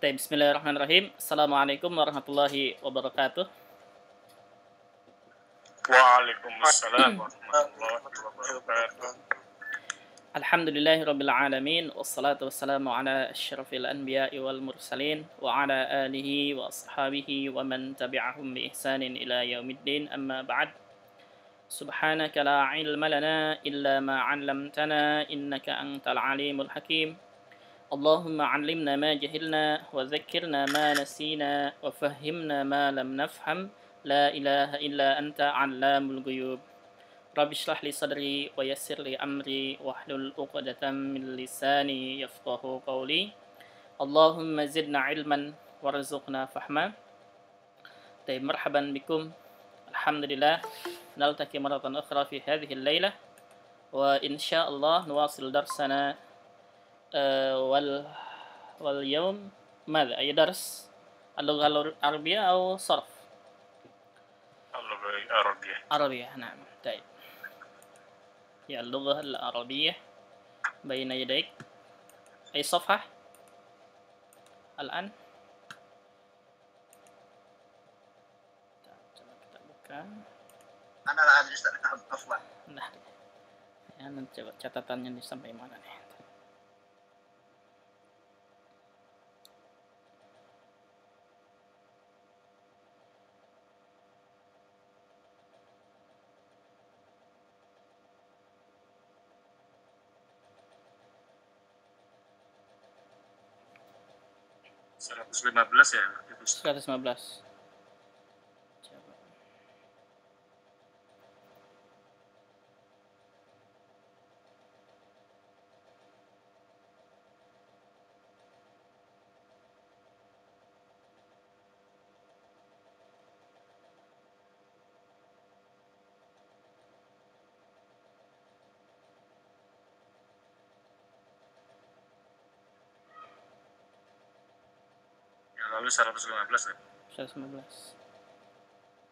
Bismillahirrahmanirrahim. Assalamualaikum warahmatullahi wabarakatuh. Waalaikumsalam warahmatullahi wabarakatuh. Alhamdulillahi rabbil alamin. Wassalatu wassalamu ala asyrafil anbiya'i wal mursalin wa ala alihi wa ashabihi wa man tabi'ahum bi ihsanin ila yaumiddin. Amma ba'd. Subhanaka la ilma lana illa ma 'allamtana innaka antal alimul hakim. Allahumma 'allimna ma jahilna wa dhakkirna ma nasina wa fahhimna ma lam nafham. La ilaha illa anta 'allamul ghuyub. Rabbi shrah li sadri wa yassir li amri wahlul 'uqdatam min lisani yafqahu qawli. Allahumma zidna ilman warzuqna fahma. Marhaban bikum. Alhamdulillah naltaqi maratan ukhra fi hadhihi al-lailah wa insyaallah nuwasil darsana واليوم ماذا أي درس اللغة العربية أو صرف اللغة العربية. عربية نعم طيب يا اللغة العربية بين يديك أي صفحة الآن coba kita buka أنا لا أدري أصلا. nah ya nanti coba catatannya sampai mana nih. Seratus 115 ya itu. 115 coba. Yang lalu 115 ya. 115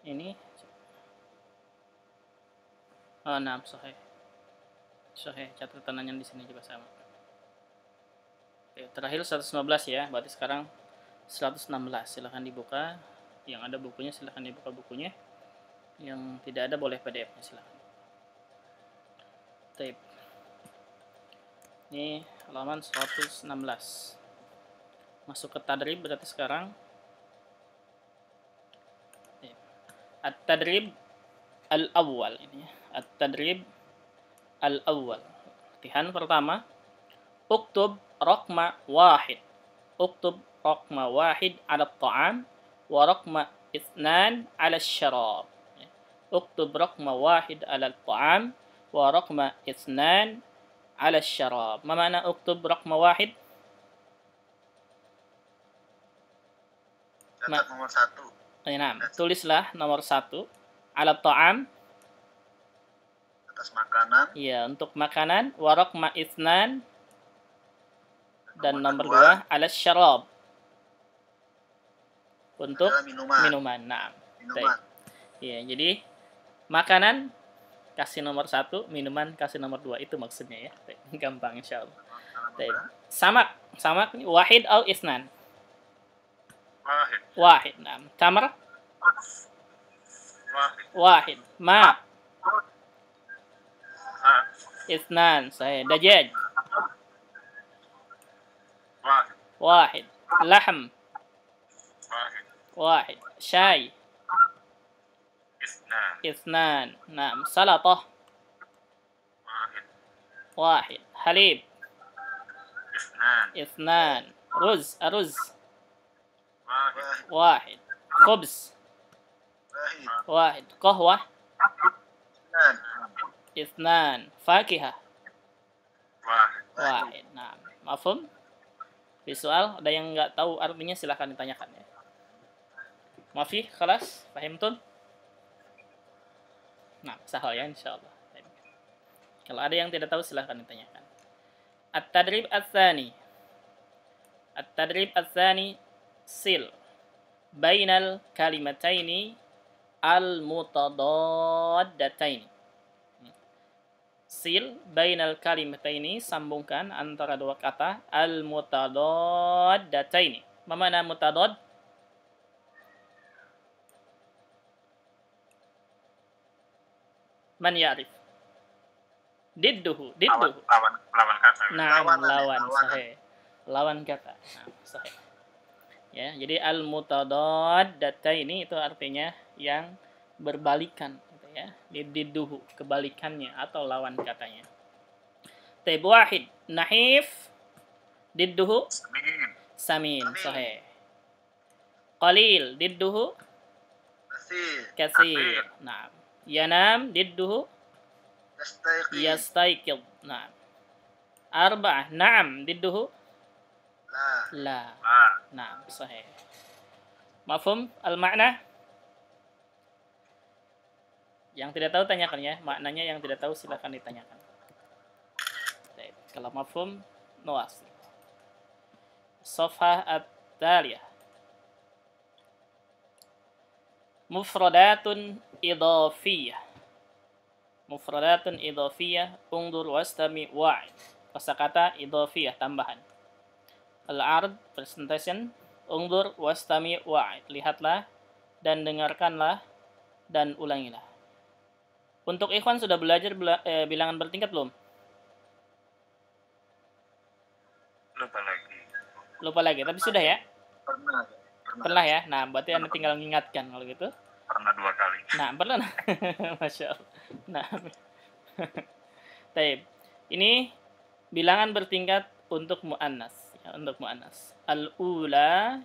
ini nah sahih catatannya di sini juga sama. Oke, terakhir 115 ya, berarti sekarang 116. Silahkan dibuka, yang ada bukunya silahkan dibuka bukunya, yang tidak ada boleh PDF-nya silahkan. Tape. Ini halaman 116. Masuk ke tadrib berarti sekarang. At-tadrib al-awwal ini. At-tadrib al-awwal. Latihan pertama. Uktub raqma wahid. Uktub raqma wahid ala ta'am wa raqma ithnan ala syarab. Uktub raqma wahid ala ta'am wa raqma ithnan ala syarab. Ma makna uktub raqma wahid? Catat nomor 1. Nah, tulislah nomor 1 alat ta'am Atas makanan. ya untuk makanan, waraq ma'ithnan dan nomor 2 alat syarab untuk minuman. Nah, ya, jadi makanan kasih nomor 1, minuman kasih nomor 2, itu maksudnya ya. Gampang insyaallah. Samak ini wahid atau itsnan? Wahid. Nah, tamar? Wahid. Ma? Itsnan. Sahih. Dajaj? Wahid. Lahm? Wahid. Syai? Itsnan. Nah, salatah? Wahid. Halib? Itsnan. Aruz? واحد. خبز واحد. قهوة اثنان. فاكهة واحد. Nah, mafhum? Visual, ada yang nggak tahu artinya silahkan ditanyakan ya. Mafi, khalas, fahimtun? Nah, sahal ya insyaallah. Kalau ada yang tidak tahu silahkan ditanyakan. At-tadrib ats-tsani. At-tadrib ats-tsani sil bainal kalimataini al-mutadaddataini. Sil bainal kalimataini, sambungkan antara dua kata al-mutadaddataini. Ma mana mutadad? Man ya'rif? Didduhu, Lawan, didduhu. lawan kata. Na'am, Lawanan, lawan, lawanan. sahih. Lawan kata. Nah, sahih. Ya, jadi al-mutadaddataini itu artinya yang berbalikan gitu ya. Didduhu, kebalikannya atau lawan katanya. Taib wahid, nahif, didduhu Samin. samin, Samin. sahih. Qalil, didduhu Kasih. katsir. Naam. Yanam, didduhu Yastaiqi. yastaiqid. Naam. Arba'ah, na'am, didduhu La. la. Ah, Naam, sahih. Mafhum al-makna? Yang tidak tahu tanyakan ya. Maknanya yang tidak tahu silakan ditanyakan. Baik. Kalau mafhum, nuwas. Safhah at-taliyah. Mufradatun idhafiyah. Mufradatun idhafiyah. Ungdur wastami wa'id. Kosakata idhafiyah, tambahan. Al-ard, presentation. Ungdur wastami wa'id. Lihatlah dan dengarkanlah dan ulangilah. Untuk ikhwan sudah belajar bilangan bertingkat belum? lupa lagi. Tapi sudah ya? Pernah. Pernah ya? Nah, berarti Anda tinggal mengingatkan kalau gitu. Pernah 2 kali. Nah, pernah. Masya Allah. Nah, taib. Ini bilangan bertingkat untuk mu'annas. Ya, untuk mu'annas. Al-ula,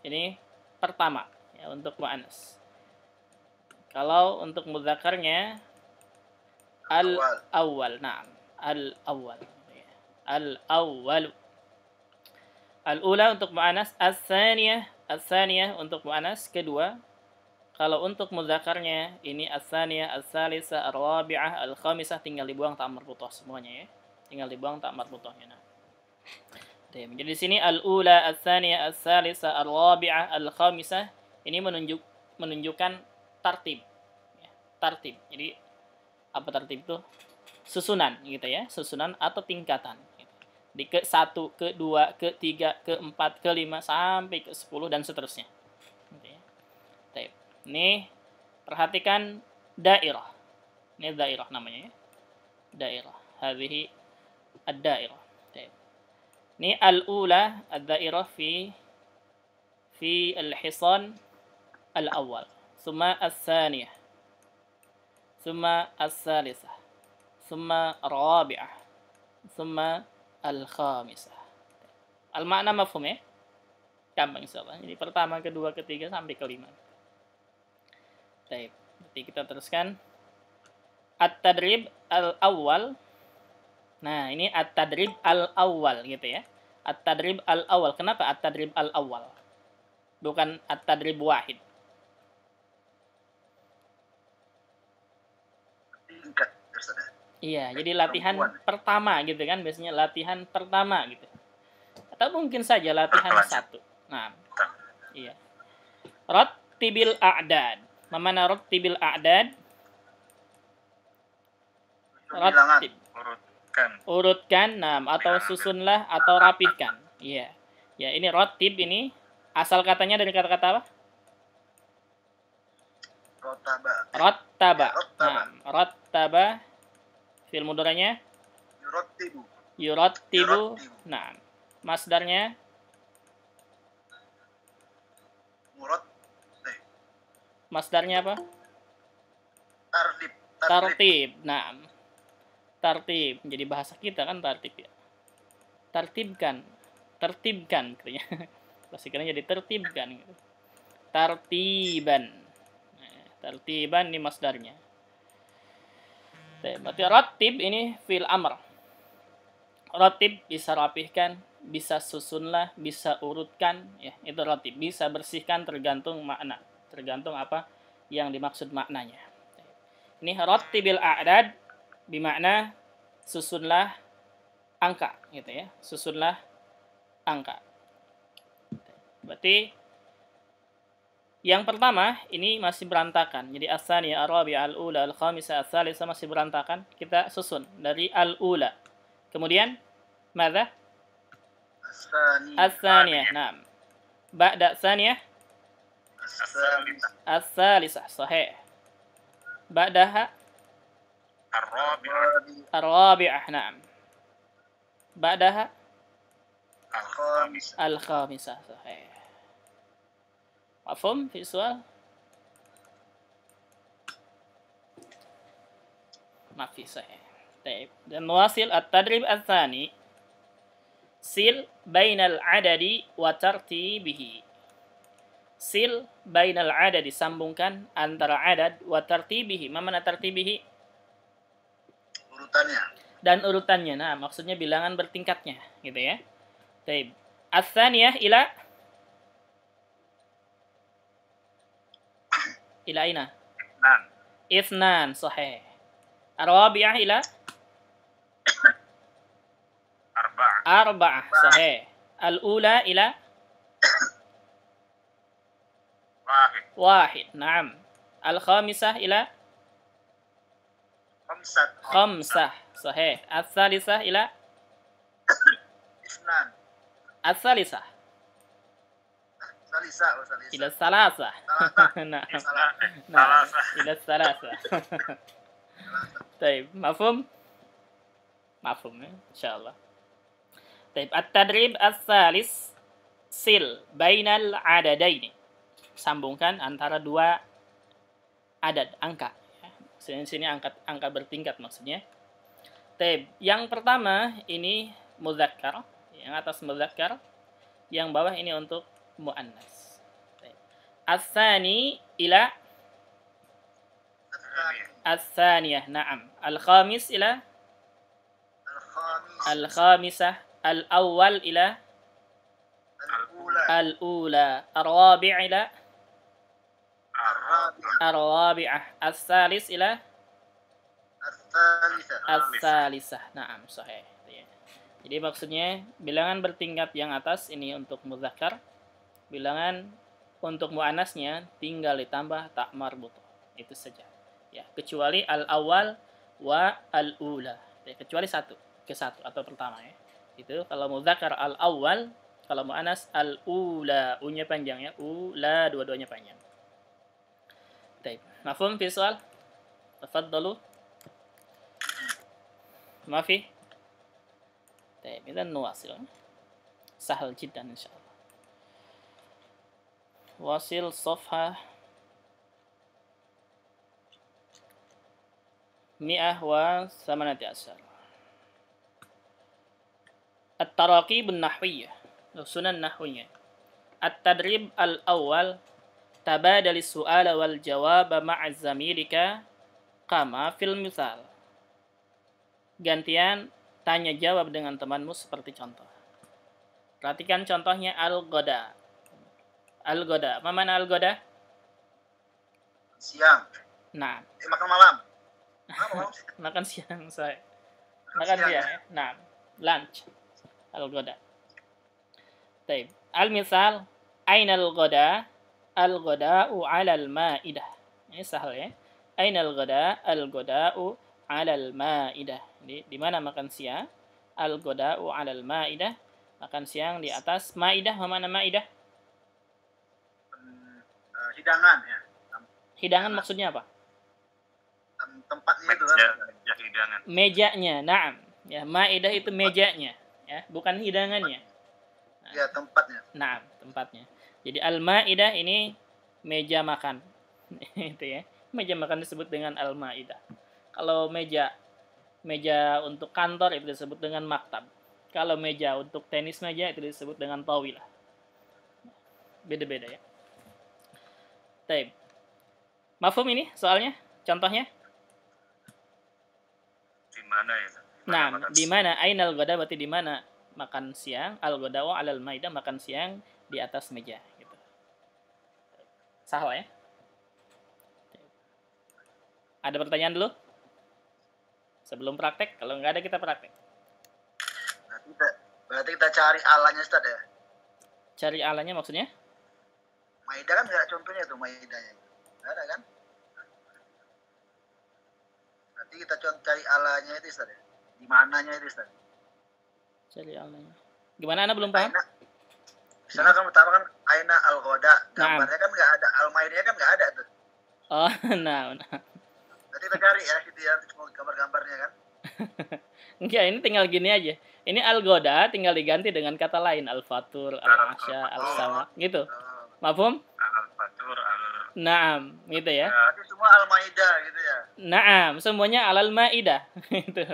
ini pertama. Ya, untuk mu'annas. Kalau untuk mudzakarnya, al-awwal. Nah, al-awwal. Al-awwal. Al-ula untuk mu'annas. As-saniyah untuk mu'annas. Kedua. Kalau untuk mudzakarnya ini as-saniyah, as-salisa, ar-rabi'ah, al-khamisah, tinggal dibuang tak marbuthah semuanya ya. Tinggal dibuang tak marbuthahnya. Nah. Jadi di sini al-ula, as-saniyah, as-salisa, ar-rabi'ah, al-khamisah ini menunjukkan tartib. Ya, tartib. Jadi apa tartib itu? Susunan gitu ya, susunan atau tingkatan. Gitu. Di ke-1, ke-2, ke-3, ke-4, ke-5 sampai ke-10 dan seterusnya. Gitu ya. Baik. Ini perhatikan dairah. Ini dairah namanya ya. Dairah. Hadhihi ad-dairah. Ini al-ula ad-dairah fi al-hisan al-awwal. Thumma as-saniyah. Thumma as-salisah. Thumma ar-rabi'ah. Thumma al-khamisah. Al-makna mafhum ya? Gampang insyaallah. Jadi pertama, kedua, ketiga sampai kelima. Baik, nanti kita teruskan at-tadrib al-awwal. Nah, ini at-tadrib al-awwal gitu ya. At-tadrib al-awwal. Kenapa at-tadrib al-awwal? Bukan at-tadrib wahid. Tingkat. Ustaz. Iya, jadi latihan pertama gitu kan. Biasanya latihan pertama gitu. Atau mungkin saja latihan satu. Nah, iya. Rattibil a'dad. Mana rattibil a'dad? Rattib. Urutkan, atau susunlah atau rapihkan. Iya. Ya, ini rattib ini asal katanya dari kata-kata apa? Rattaba. Nah, rattaba fi'il mudhari'nya yurattibu. Nah, masdarnya masdarnya apa? Tartib. Nah, tartib. Jadi bahasa kita kan tartib ya. Tertibkan katanya. Bahasa kita jadi tertibkan gitu. Tartiban. Nah, tartiban ini masdarnya. Berarti rattib ini fi'il amr. Rattib bisa rapihkan, bisa susunlah, bisa urutkan, ya, itu rattib. Bisa bersihkan tergantung makna. Tergantung apa yang dimaksud maknanya. Ini rattibil a'dad bermakna susunlah angka gitu ya. Susunlah angka. Berarti yang pertama ini masih berantakan. Jadi as-saniyah, ar-rabi'ah, al-ula, al-khamisah, as-salisah masih berantakan. Kita susun dari al-ula. Kemudian madza? As-saniyah. Naam. Ba'da tsaniyah الثالثة الثالثة صحيح. بعدها الرابعة الرابعة نعم. بعدها الخامسة الخامسة صحيح. مفهوم في سؤال؟ ما في صحيح. طيب نواصل التدريب الثاني. sil bainal adadi wa tartibihi. Sil bainal adadi, sambungkan antara adad wa tartibihi. Mana tartibihi? Urutannya. Dan urutannya. Nah, maksudnya bilangan bertingkatnya, gitu ya. Baik. Ats-tsaniyah ila aina? اثنان Itsnan, sahih. Ar-rabi'ah ila أربعة arba'ah, sahih. Al-ula ila واحد wahid, na'am. Al-khamisah ila خمسة khamsah, sahih. Ats-tsalisah ila اثنان ats-tsalisah ثالثة وثالثة ila salasah. Nah, nah, ila salasah. Baik, mafhum? Mafhum ya, insyaallah. Baik, at-tadrib ats-tsalis, sil bainal adadaini. Sambungkan antara dua adad, angka. Sini angka bertingkat maksudnya. Baik, yang pertama ini mudzakkar, yang atas mudzakkar, yang bawah ini untuk muannas. Baik. Ats-tsani ila ats-tsaniyah, na'am. Al-khamis ila الخامس al-khamisah. Al-awwal ila الأولى al-ula. Ar-rabi' ila الرابعة ar-rabi'ah. Ats-tsalis ila الثالثة ats-tsalisah. Na'am, sahih. Ya. Jadi maksudnya bilangan bertingkat yang atas ini untuk mudzakkar. Bilangan untuk muannasnya tinggal ditambah tak marbuth. Itu saja. Ya, kecuali al-awwal wa al-ula. Ya, kecuali ke satu atau pertama ya. Itu kalau mudzakkar al-awwal, kalau muannas al-ula, u-nya panjang ya. Ula, dua-duanya panjang. Baik, mafhum fi soal? Tafaddalu. ما في؟ طيب إذا نواصل. سهل جدا إن شاء الله. واصل صفحة 118. التراقيب النحوية، سنن نحوية. التدريب الأول تبادل السؤال والجواب مع زميلك كما في المثال. Gantian tanya jawab dengan temanmu seperti contoh. Perhatikan contohnya al-ghoda. Al-ghoda. Apa mana al-ghoda? siang Nah, makan malam malam sih. makan siang saya. Makan siang ya. Nah, lunch. Al-ghoda. Baik. Al-misal, aina al-ghoda? Al-ghoda'u 'ala al-ma'idah. Ini sahal ya. Aina al-ghoda? Al-ghoda'u 'ala al-ma'idah. Di mana makan siang? Al-ghoda'u 'ala al-ma'idah. Makan siang di atas ma'idah. Mana ma'idah? Hidangan ya. Hidangan maksudnya apa? Tempatnya itu kan. meja hidangan. Mejanya. Naam. Ya, ma'idah itu mejanya, ya, bukan hidangannya. Ya, tempatnya. Naam, tempatnya. Jadi al-ma'idah ini meja makan. Itu ya. Meja makan disebut dengan al-ma'idah. Kalau meja untuk kantor itu disebut dengan maktab. Kalau meja untuk tenis meja itu disebut dengan tawilah. Beda-beda ya. Baik. Mafhum ini soalnya? Contohnya? Di mana itu? Nah, di mana ainal ghada berarti di mana makan siang, al-ghada wa 'alal maidah, makan siang di atas meja gitu. Sahal ya? Ada pertanyaan dulu? Sebelum praktek, kalau nggak ada kita praktek. Berarti kita cari alanya Ustaz ya. Cari alanya maksudnya? Maidah kan nggak contohnya tuh maidahnya. Nggak ada kan? Berarti kita cari alanya itu Ustaz ya. Di mananya itu Ustaz? Cari alanya. Gimana Anda belum paham? Misalnya kan pertama kan Aina al-ghoda. Naam. Gambarnya kan nggak ada. Al-Maidah kan nggak ada tuh. Oh, nah. Nanti kita cari ya gitu ya gambar-gambarnya kan. Enggak, ini tinggal gini aja. Ini al-ghoda tinggal diganti dengan kata lain, al-fatur, al-asya, al-sama, gitu. Oh. Mafhum? Al-fatur, Naam, gitu ya. Berarti semua Al-Maidah gitu ya. Naam, semuanya alal maidah. Itu.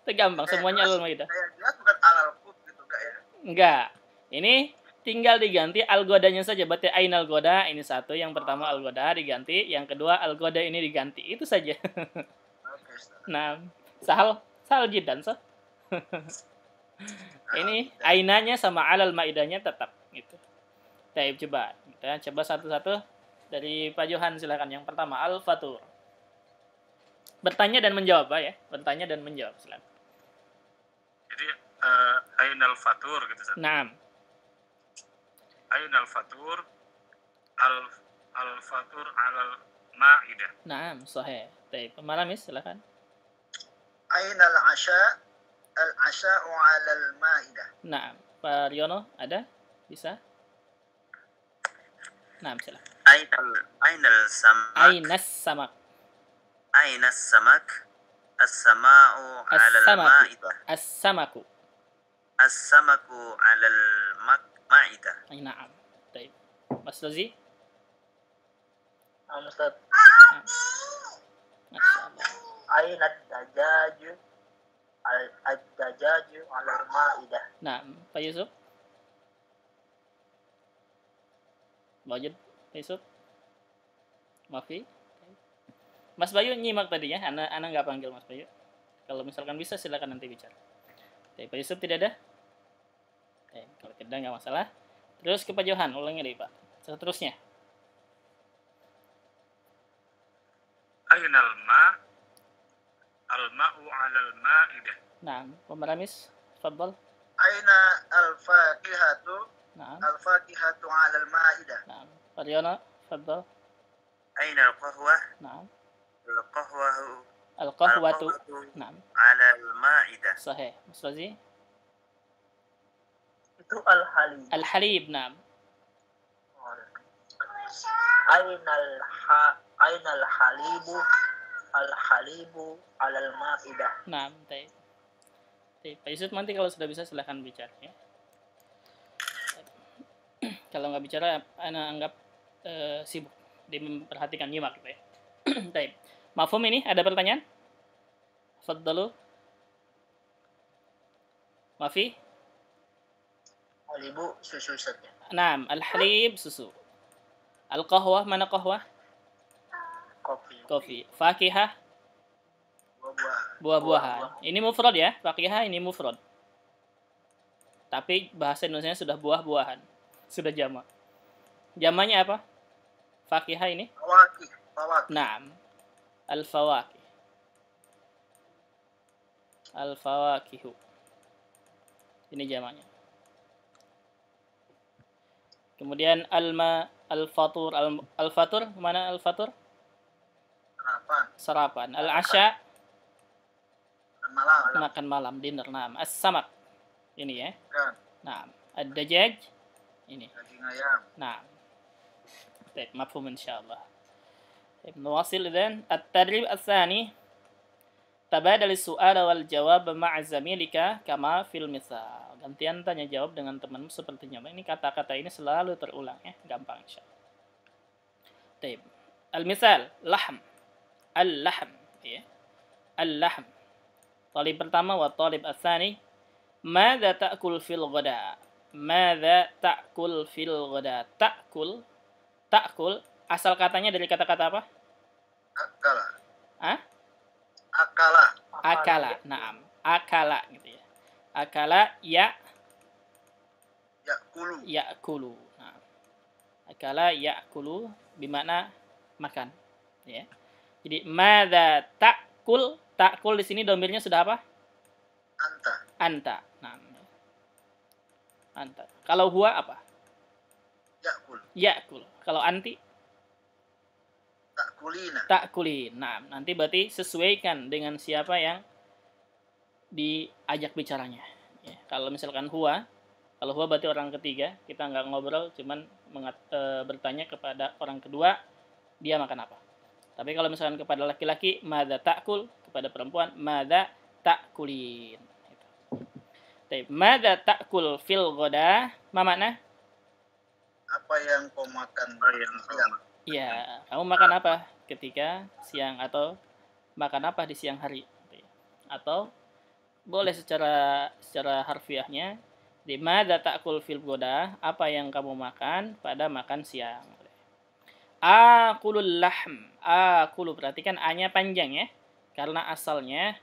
Itu gampang, semuanya Terus alal maidah. saya jelas bukan al-qub gitu enggak ya. Enggak. Ini tinggal diganti al-godanya saja. Berarti ain al-goda ini satu, yang pertama al-goda diganti, yang kedua al-goda ini diganti. Itu saja. Oke, Ustaz. Nah, sahal jidan, so. Ini ainanya sama alal maidahnya tetap gitu. Baik, coba. Kita coba satu-satu dari Pak Johan, silakan. Yang pertama, al-fatur. Bertanya dan menjawab, Pak ya. Bertanya dan menjawab, silakan. Jadi ainal fatur gitu Ustaz. Naam. Ainal fatur al-fatur alal ma'idah. Naam, sahih. Baik, pemalamis silakan. Aina al-asha? Al-asha'u 'ala al-ma'idah. Naam. Pak Riono ada? Bisa? Naam, silakan. Ainal samak. Ainas samak. Ainas samak. As-sama'u 'ala al-ma'idah. As-samaku. As-samaku 'ala al-ma'idah. Ay, naam. Baik. Mas Rozi? Ustaz, Naam. Masyaallah. aina ad-dajaju ad-dajaju 'ala al-ma'idah. Naam. Pak Yusuf? Wajib, Pak Yusuf? Mafi? Mas Bayu nyimak tadi ya, Ana nggak panggil Mas Bayu. Kalau misalkan bisa silakan nanti bicara. Oke, Pak Yusuf tidak ada? Kalau tidak nggak masalah. Terus ke Pak Johan, ulangi deh Pak. Seterusnya. Ainal ma al-ma'u 'alal ma'idah. Nah, pemeramis, tafadhal. Aina al-faqihatu? Nah, Al-faqihatu 'ala al-ma'idah. nah. Pak Riono, tafadhal. Aina al-qahwah? Nah, Al-qahwahu al-qahwatu. Nah, 'ala al-ma'idah. sahih. Mas Razi? Itu al-halib. Al-halib, nah. Aina al-halibu? Al-halibu 'ala al-ma'idah. Nah, baik. Baik, Pak Yusuf nanti kalau sudah bisa silahkan bicara ya. Kalau nggak bicara, Ana anggap sibuk. Dia memperhatikan nyimak gitu ya. Baik. Mafhum ini? Ada pertanyaan? Faddalu. Mafi? Halibu susu saja. Naam, al-halib susu. Al-qahwah, mana qahwah? Kopi. Kopi. Fakihah, Buah-buah. buah-buahan. Ini mufrad ya, fakihah ini mufrad. Tapi bahasa Indonesia sudah buah-buahan. Sudah jamak. Jamaknya apa? Fakihah ini? Fawakih. Naam. Al-fawakih. Al-fawakihu. Ini jamaknya. Kemudian al-fatur. Al-fatur, mana al-fatur? Sarapan. Sarapan. Al-asya, Malam. makan malam, dinner. Naam. As-samak. Ini ya. Kan. Naam. Ad-dajaj. Ini. Daging ayam. نعم طيب مفهوم إن شاء الله. طيب نواصل إذن. التدريب الثاني تبادل السؤال والجواب مع زميلك كما في المثال. Gantian tanya jawab dengan temanmu sepertinya. Ini kata-kata ini selalu terulang ya, gampang insyaallah. طيب المثال لحم. اللحم ya. اللحم. Talib pertama wa talib الثاني ماذا تأكل في الغداء. Madza ta'kul fil ghada. Ta'kul, asal katanya dari kata-kata apa? Akala. Hah? Akala. Akala. Naam. Akala gitu ya. Akala Yakulu. ya'kulu. Nah. Akala ya'kulu bermakna makan, ya. Jadi madza ta'kul, ta'kul di sini domirnya sudah apa? Anta. Anta. Nah. Anta. Kalau huwa apa? Yakul. Ya'kul. Kalau anti? Takulina. Ta'kulin. Nah, nanti berarti sesuaikan dengan siapa yang diajak bicaranya. Ya, kalau misalkan huwa, Kalau huwa berarti orang ketiga, kita nggak ngobrol, cuman bertanya kepada orang kedua, dia makan apa. Tapi kalau misalkan kepada laki-laki, madza ta'kul, kepada perempuan, madza ta'kulin. Madza ta'kul fil ghada, ma makna? Apa yang kau makan siang? Ya, kamu makan apa ketika siang, atau makan apa di siang hari? Atau boleh secara harfiahnya, di madza ta'kul fil ghada, apa yang kamu makan pada makan siang. Akulul lahm. Akulu, perhatikan a-nya panjang ya. Karena asalnya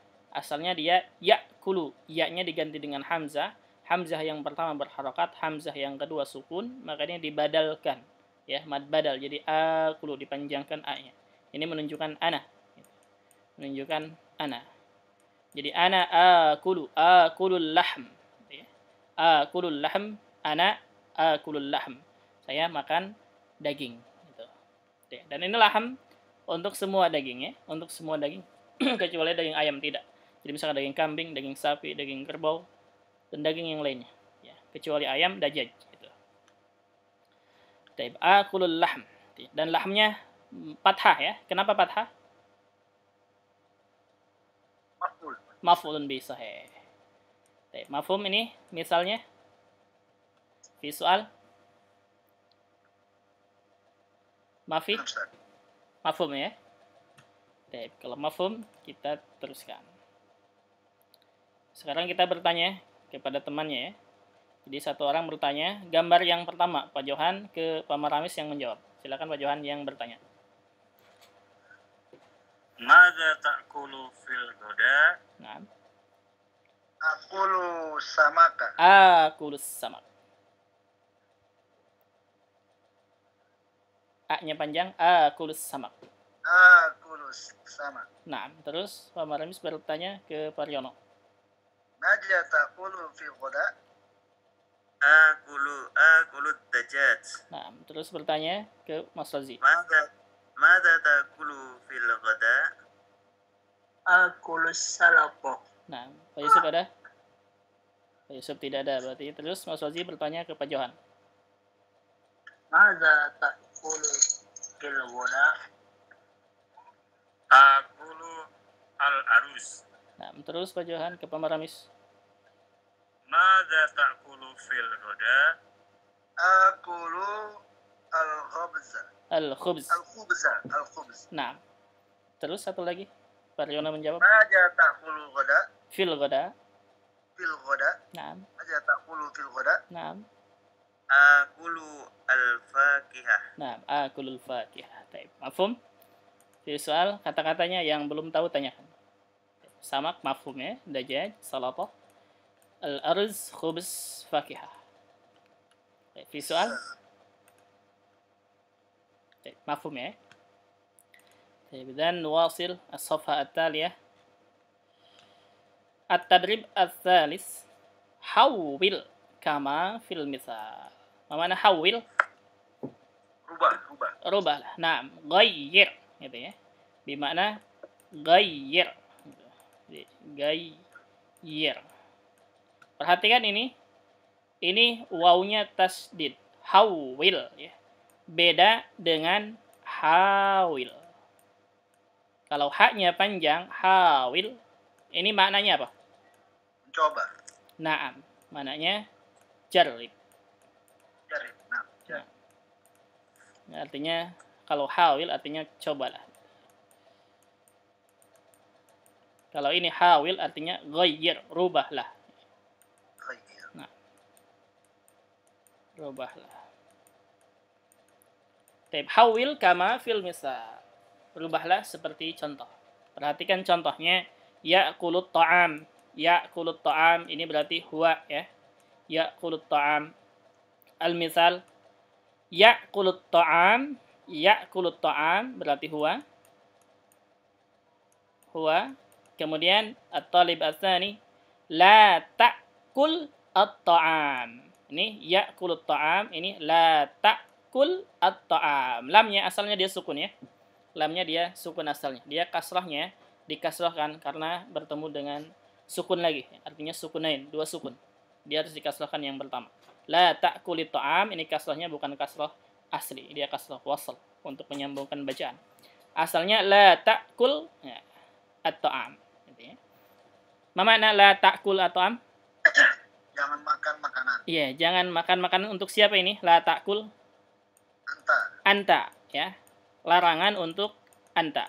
dia yakulu. Ya-nya diganti dengan hamzah. Hamzah yang pertama berharokat, hamzah yang kedua sukun, makanya dibadalkan. Ya, mad badal. Jadi akulu, dipanjangkan a-nya. Ini menunjukkan ana. Menunjukkan ana. Jadi ana akulul lahm. Akulul lahm, ana akulul lahm. Saya makan daging. Dan ini lahm untuk semua daging ya, untuk semua daging kecuali daging ayam tidak. Jadi misalkan daging kambing, daging sapi, daging kerbau, dan daging yang lainnya. Ya, kecuali ayam, dajjaj. Gitu. Taib, akulul lahm. Dan lahmnya fathah ya. Kenapa fathah? Maf'ulun bi sahih. Taib, mafhum ini misalnya fi soal. Mafi? Mafhum ya? Baik, kalau mafhum kita teruskan. Sekarang kita bertanya kepada temannya ya. Jadi satu orang bertanya, gambar yang pertama Pak Johan ke Pak Maramis yang menjawab. Silakan Pak Johan yang bertanya. Madza ta'kulu fil ghada? Nah. Akulu samaka. Akulus samak. A-nya panjang, akulus samak. Akulus sama. Nah, terus Pak Maramis bertanya ke Pak Riono. Madza ta'kulu fil ghada? Akulu dajjaj. Nah, terus bertanya ke Mas Razi. Madza ta'kulu fil ghada? Akulus salako. Nah, Pak Yusuf ada? Pak Yusuf tidak ada, berarti terus Mas Razi bertanya ke Pak Johan. Madza ta'kulu fil ghada? Akulu al-aruz. Nah, terus Pak Johan ke Pak Maramis. Madza ta'kulu fil ghada? Akulu al-khubza. Al-khubz. Al-khubz. Nah, terus satu lagi. Pak Riono menjawab. Madza ta'kulu ghada? Fil ghada. Fil ghada. Nah, Madza ta'kulu fil ghada? nah, Akulu al-fakihah. nah, akulul fakihah. Baik, mafhum? Jadi soal kata-katanya yang belum tahu tanyakan. Samak mafhum ya, dajjaj, salatah, al-arz, khubz, fakihah. Baik, fi soal? Baik, mafhum ya. Baik, dan nuwasil as-safha at-taliyah. At-tadrib al-thalis. Hawwil kama fil misal. Mana hawwil? Rubah. Rubahlah. Nah, ghayyir gitu ya. Bermakna ghayyir. Ghayyir. Perhatikan ini. Ini wawunya tasdid. Hawwil ya. Beda dengan hawil. Kalau haknya panjang, hawil, ini maknanya apa? Mencoba. Naam, maknanya jarib. Jarib. Nah, jarib. Nah, artinya kalau hawil artinya cobalah. Kalau ini hawil artinya ghayyir, rubahlah. Ghayyir. Nah, rubahlah. Taib hawil kama fil misal. Rubahlah seperti contoh. Perhatikan contohnya. Ya'kulut ta'am. Ya'kulut ta'am. Ini berarti huwa ya. Ya'kulut ta'am. Al-misal. Ya'kulut ta'am. Ya'kulut ta'am. Berarti huwa. Huwa. Kemudian. At-talib as-sani. La ta'kul at-ta'am. Ini ya'kulut ta'am. Ini la ta'kul at-ta'am. Lamnya asalnya dia sukun ya. Lamnya dia sukun asalnya. Dia kasrahnya dikasrahkan karena bertemu dengan sukun lagi. Artinya sukunain, dua sukun. dia harus dikasrohkan yang pertama. La ta'kulit ta'am, ini kasrohnya bukan kasroh asli, dia kasroh wasl untuk menyambungkan bacaan. Asalnya la ta'kul ya, at-ta'am. Gitu ya. Ma makna la ta'kul at-ta'am? Jangan makan makanan. Iya, jangan makan makanan untuk siapa ini? La ta'kul Anta. anta, ya. Larangan untuk anta.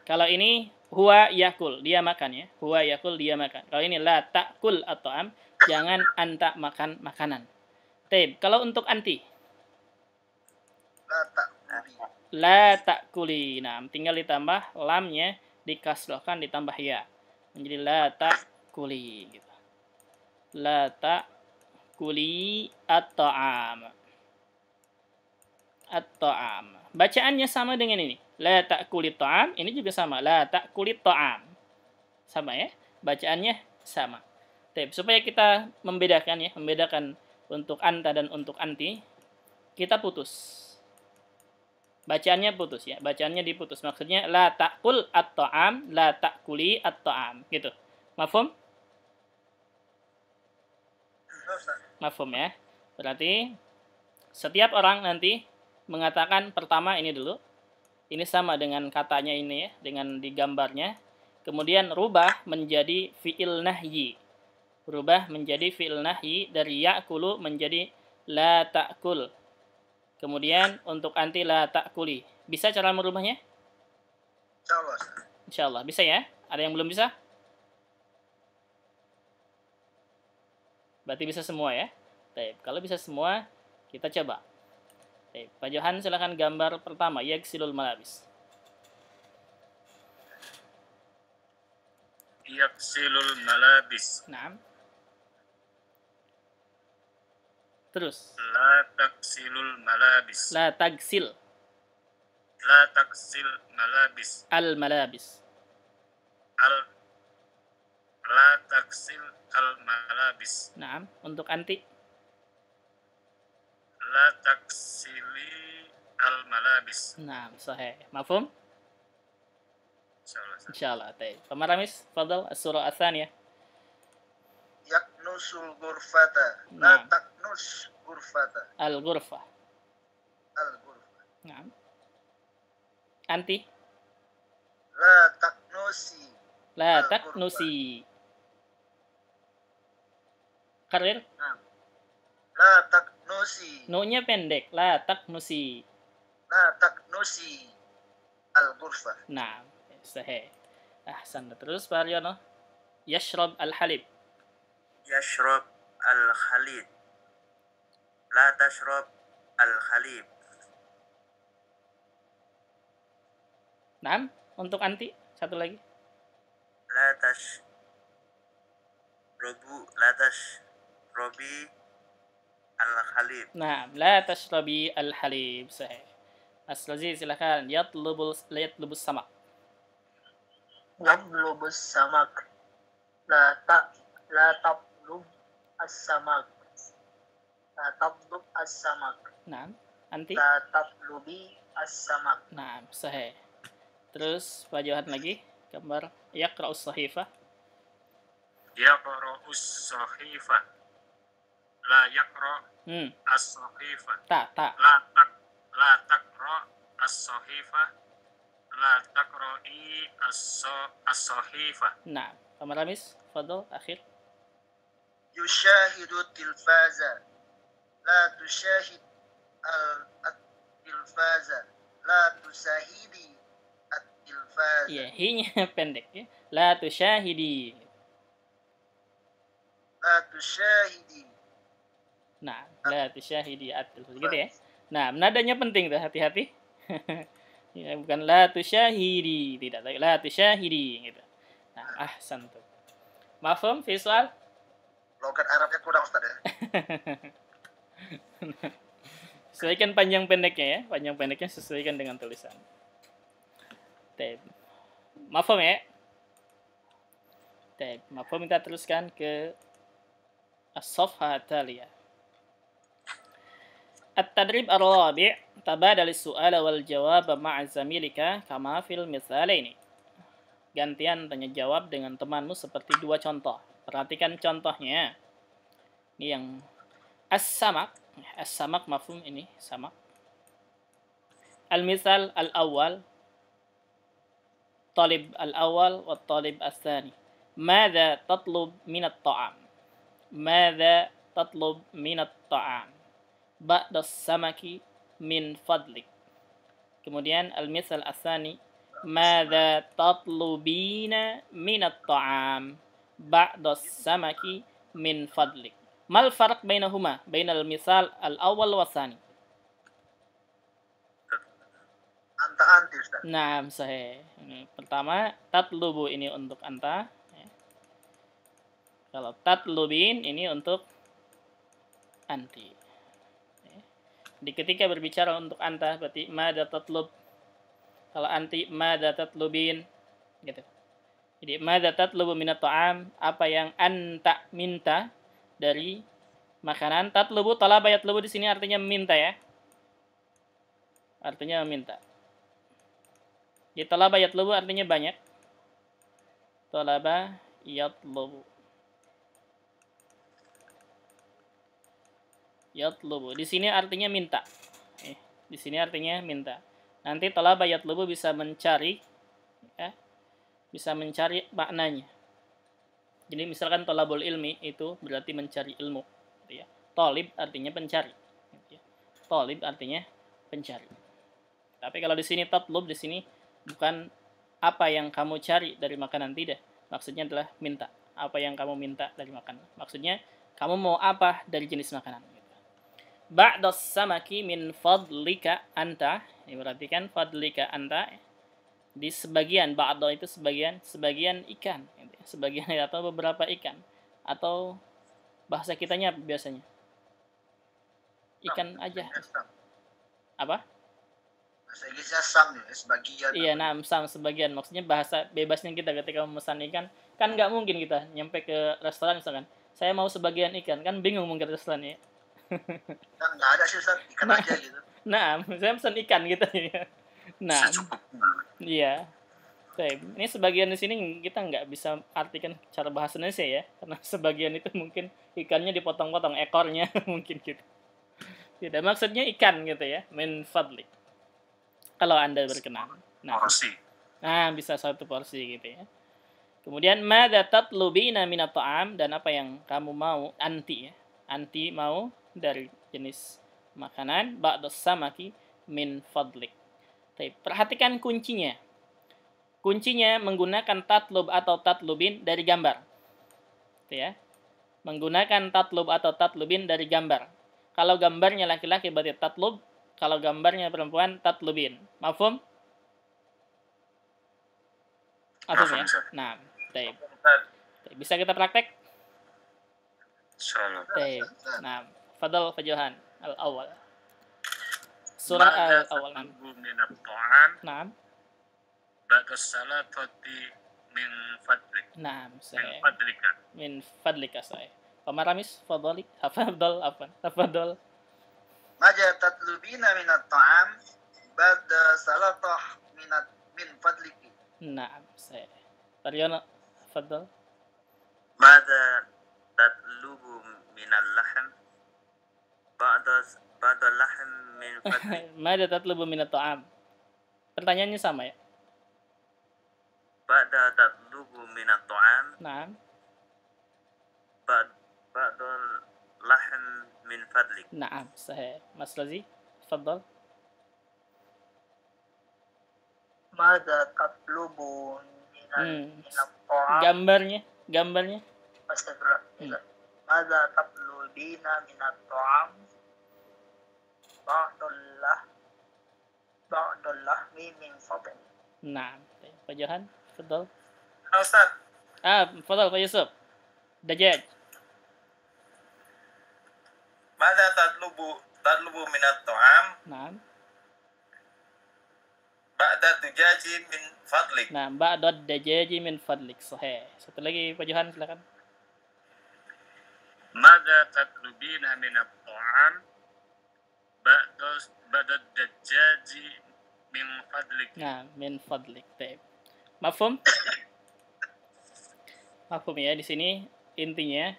Kalau ini huwa yakul, dia makan ya. Huwa yakul, dia makan. Kalau ini la ta'kul at-ta'am, jangan anta makan makanan. Taib, kalau untuk anti, La ta'kuli. la ta'kuli. Nah, tinggal ditambah lamnya, dikasrohkan, ditambah ya. Menjadi la ta'kuli gitu. La ta'kuli at-ta'am. At-ta'am. Bacaannya sama dengan ini. La ta'kulit ta'am, ini juga sama. La ta'kulit ta'am. Sama ya. Bacaannya sama. Tapi supaya kita membedakan ya, membedakan untuk anta dan untuk anti, kita putus. Bacaannya putus ya. Bacaannya diputus. Maksudnya la ta'kul at-ta'am, la ta'kuli at-ta'am. Gitu. Mafhum? Mafhum ya. Berarti setiap orang nanti mengatakan pertama ini dulu. Ini sama dengan katanya ini ya, dengan digambarnya. Kemudian rubah menjadi fi'il nahyi. Rubah menjadi fi'il nahyi dari ya'kulu menjadi la ta'kul. Kemudian untuk anti la ta'kuli. Bisa cara merubahnya? Insyaallah, Ustaz. Insyaallah. Bisa ya? Ada yang belum bisa? Berarti bisa semua ya? Baik, kalau bisa semua, kita coba. Baik, Pak Johan silakan gambar pertama, yaksilul malabis. Yaksilul malabis. Naam. Terus, La taksilul malabis. la tagsil La taksil malabis. al malabis. La taksil al malabis. Naam, untuk anti. La taksili al malabis. Naam, sahih. Mafhum? Insyaallah. Insyaallah. Baik. Pemaramis, fadal as-surah ats-tsaniyah. Yaknusul ghurfata. Nah. La taknus ghurfata. Al-ghurfah. Al-ghurfah. Naam. Anti. La taknusi. La Al-ghurfah. taknusi. Karir. La taknusi. No-nya pendek. La taknusi. La taknusi. Al-ghurfah. Nah, sahih. Ahsan. Terus Pak Aryono. Yashrab al-halib. Yashrab al-khalid. La tashrab al-khalib. Naam, untuk anti satu lagi. La tashrobi al-khalib. Nah, la tashrabi al-halib. Sahih. Aslazi silakan. Yatlubus samak. Yatlubus samak. La tatlub as-samak. La tatlub as-samak. Naam, anti. La tatlubi as-samak. Naam, sahih. Terus Pak Johan lagi gambar yaqra'us sahifah. Yaqra'us sahifah. La yaqra as-sahifah. Ta. La taqra as-sahifah. La taqra'i as-sahifah. Nah, Pamaramis, fadal akhir. Yushahidu tilfaza. La tushahid al-tilfaza. La tusahidi at-tilfaza. Iya, hi-nya pendek ya. La tusyahidi. La tushahidi. Nah, la tusyahidi at-tilfaz gitu ya. Nah, nadanya penting tuh, hati-hati. Ya, bukan la tusyahidi, tidak, la tusyahidi gitu. Nah, ahsan tuh. Mafhum fi soal? Logat Arabnya kurang, Ustaz ya. Sesuaikan panjang pendeknya ya. Panjang pendeknya sesuaikan dengan tulisan. Taib. Mafhum ya? Taib. Mafhum, kita teruskan ke as-safha taliyah. At-tadrib ar-rabi' tabadal as-su'ala wal jawab ma'a zamilika kama fil mithalaini. Gantian tanya jawab dengan temanmu seperti dua contoh. Perhatikan contohnya. Ini yang as-samak. As-samak mafhum ini, samak. Al-misal al-awwal. Talib al-awwal wa talib al-thani. Madza tatlub min at-ta'am? Madza tatlub min at-ta'am? Ba'da as-samaki min fadlik. Kemudian al-misal al-thani. Madza tatlubina min at-ta'am? Ba'da as-samaki min fadlik. Mal farq bainahuma? Bainal misal al-awwal wa tsani. Anta-anti Ustaz. Nah, sahih. Ini pertama tatlubu ini untuk anta. Ya. Kalau tatlubin ini untuk anti. Ya. Jadi ketika berbicara untuk anta berarti madza tatlub. Kalau anti madza tatlubin gitu. Jadi madza tatlubu minat ta'am, apa yang anta minta dari makanan. Tatlubu talaba yatlubu di sini artinya minta ya. Artinya meminta. Jadi talaba yatlubu artinya banyak. Talaba yatlubu. Yatlubu. Di sini artinya minta. Di sini artinya minta. Nanti talaba yatlubu bisa mencari ya, bisa mencari maknanya. Jadi misalkan talabul ilmi itu berarti mencari ilmu, gitu ya. Talib artinya pencari. Gitu ya. Talib artinya pencari. Tapi kalau di sini tatlub di sini bukan apa yang kamu cari dari makanan, tidak. Maksudnya adalah minta. Apa yang kamu minta dari makanan. Maksudnya kamu mau apa dari jenis makanan. Gitu. Ba'das samaki min fadlika anta. Ini berarti kan fadlika anta. Di sebagian, ba'da itu sebagian ikan. Gitu. Sebagian atau beberapa ikan. Atau bahasa kitanya biasanya. Ikan aja. Apa? Bahasa Inggrisnya sam ya, sebagian. Iya, nah, sam sebagian. Maksudnya bahasa bebasnya kita ketika memesan ikan, kan nggak mungkin kita nyampe ke restoran misalkan, saya mau sebagian ikan, kan bingung mungkin restoran ya. Kan nggak ada sih Ustaz, ikan aja gitu. Nah, saya pesan ikan gitu ya. Nah, iya. Baik. Ini sebagian di sini kita nggak bisa artikan cara bahasa Indonesia ya, karena sebagian itu mungkin ikannya dipotong-potong ekornya mungkin gitu. Tidak, maksudnya ikan gitu ya, min fadlik. Kalau Anda berkenan. Porsi. Nah, bisa satu porsi gitu ya. Kemudian madza tatlubina minat ta'am, dan apa yang kamu mau, anti ya. Anti mau dari jenis makanan ba'das samaki min fadlik. Perhatikan kuncinya. Kuncinya menggunakan tatlub atau tatlubin dari gambar. Gitu ya. Menggunakan tatlub atau tatlubin dari gambar. Kalau gambarnya laki-laki berarti tatlub, kalau gambarnya perempuan tatlubin. Mafhum? Mafhum ya? Nah, baik. Bisa kita praktek? Insyaallah. Baik. Nah, fadal fajohan al-awwal. Surah al-awwal. min at-ta'am Nah. ba'da salatati min fadlik. Nah, Min saya fadlika. min fadlika saya. Pamaramis fadali. Hafadhal apa? Hafadhal. Maja tatlubina minat ta'am ba'da salatah min fadliki. Nah, saya. Taryono, fadal. ماذا تطلب من اللحم بعد اللحم من فضلك Mada tatlubu minat ta'am. Pertanyaannya sama ya? بعد تطلب من الطعام Nah, بعد اللحم من فضلك na'am, sahih. Mas Razi, fadal. Mada tatlubu minat ta'am. Gambarnya. Astagfirullah. Mada tatlubina minat ta'am. Ba'dul lahmi min fadl. Nah, Pak Johan, fadal. Ustaz, Fadal Pak Yusuf. Dajjaj. mada tatlubu min at-ta'am Nah, ba'da tujaji min fadlik. nah, ba'dad dajaji min fadlik. Sahih. Satu lagi Pak Johan, silakan. Mada tatlubina min at-ta'am ba'da dajaji min fadlik. Nah, min fadlik. Taib. Mafhum? Mafhum ya, di sini intinya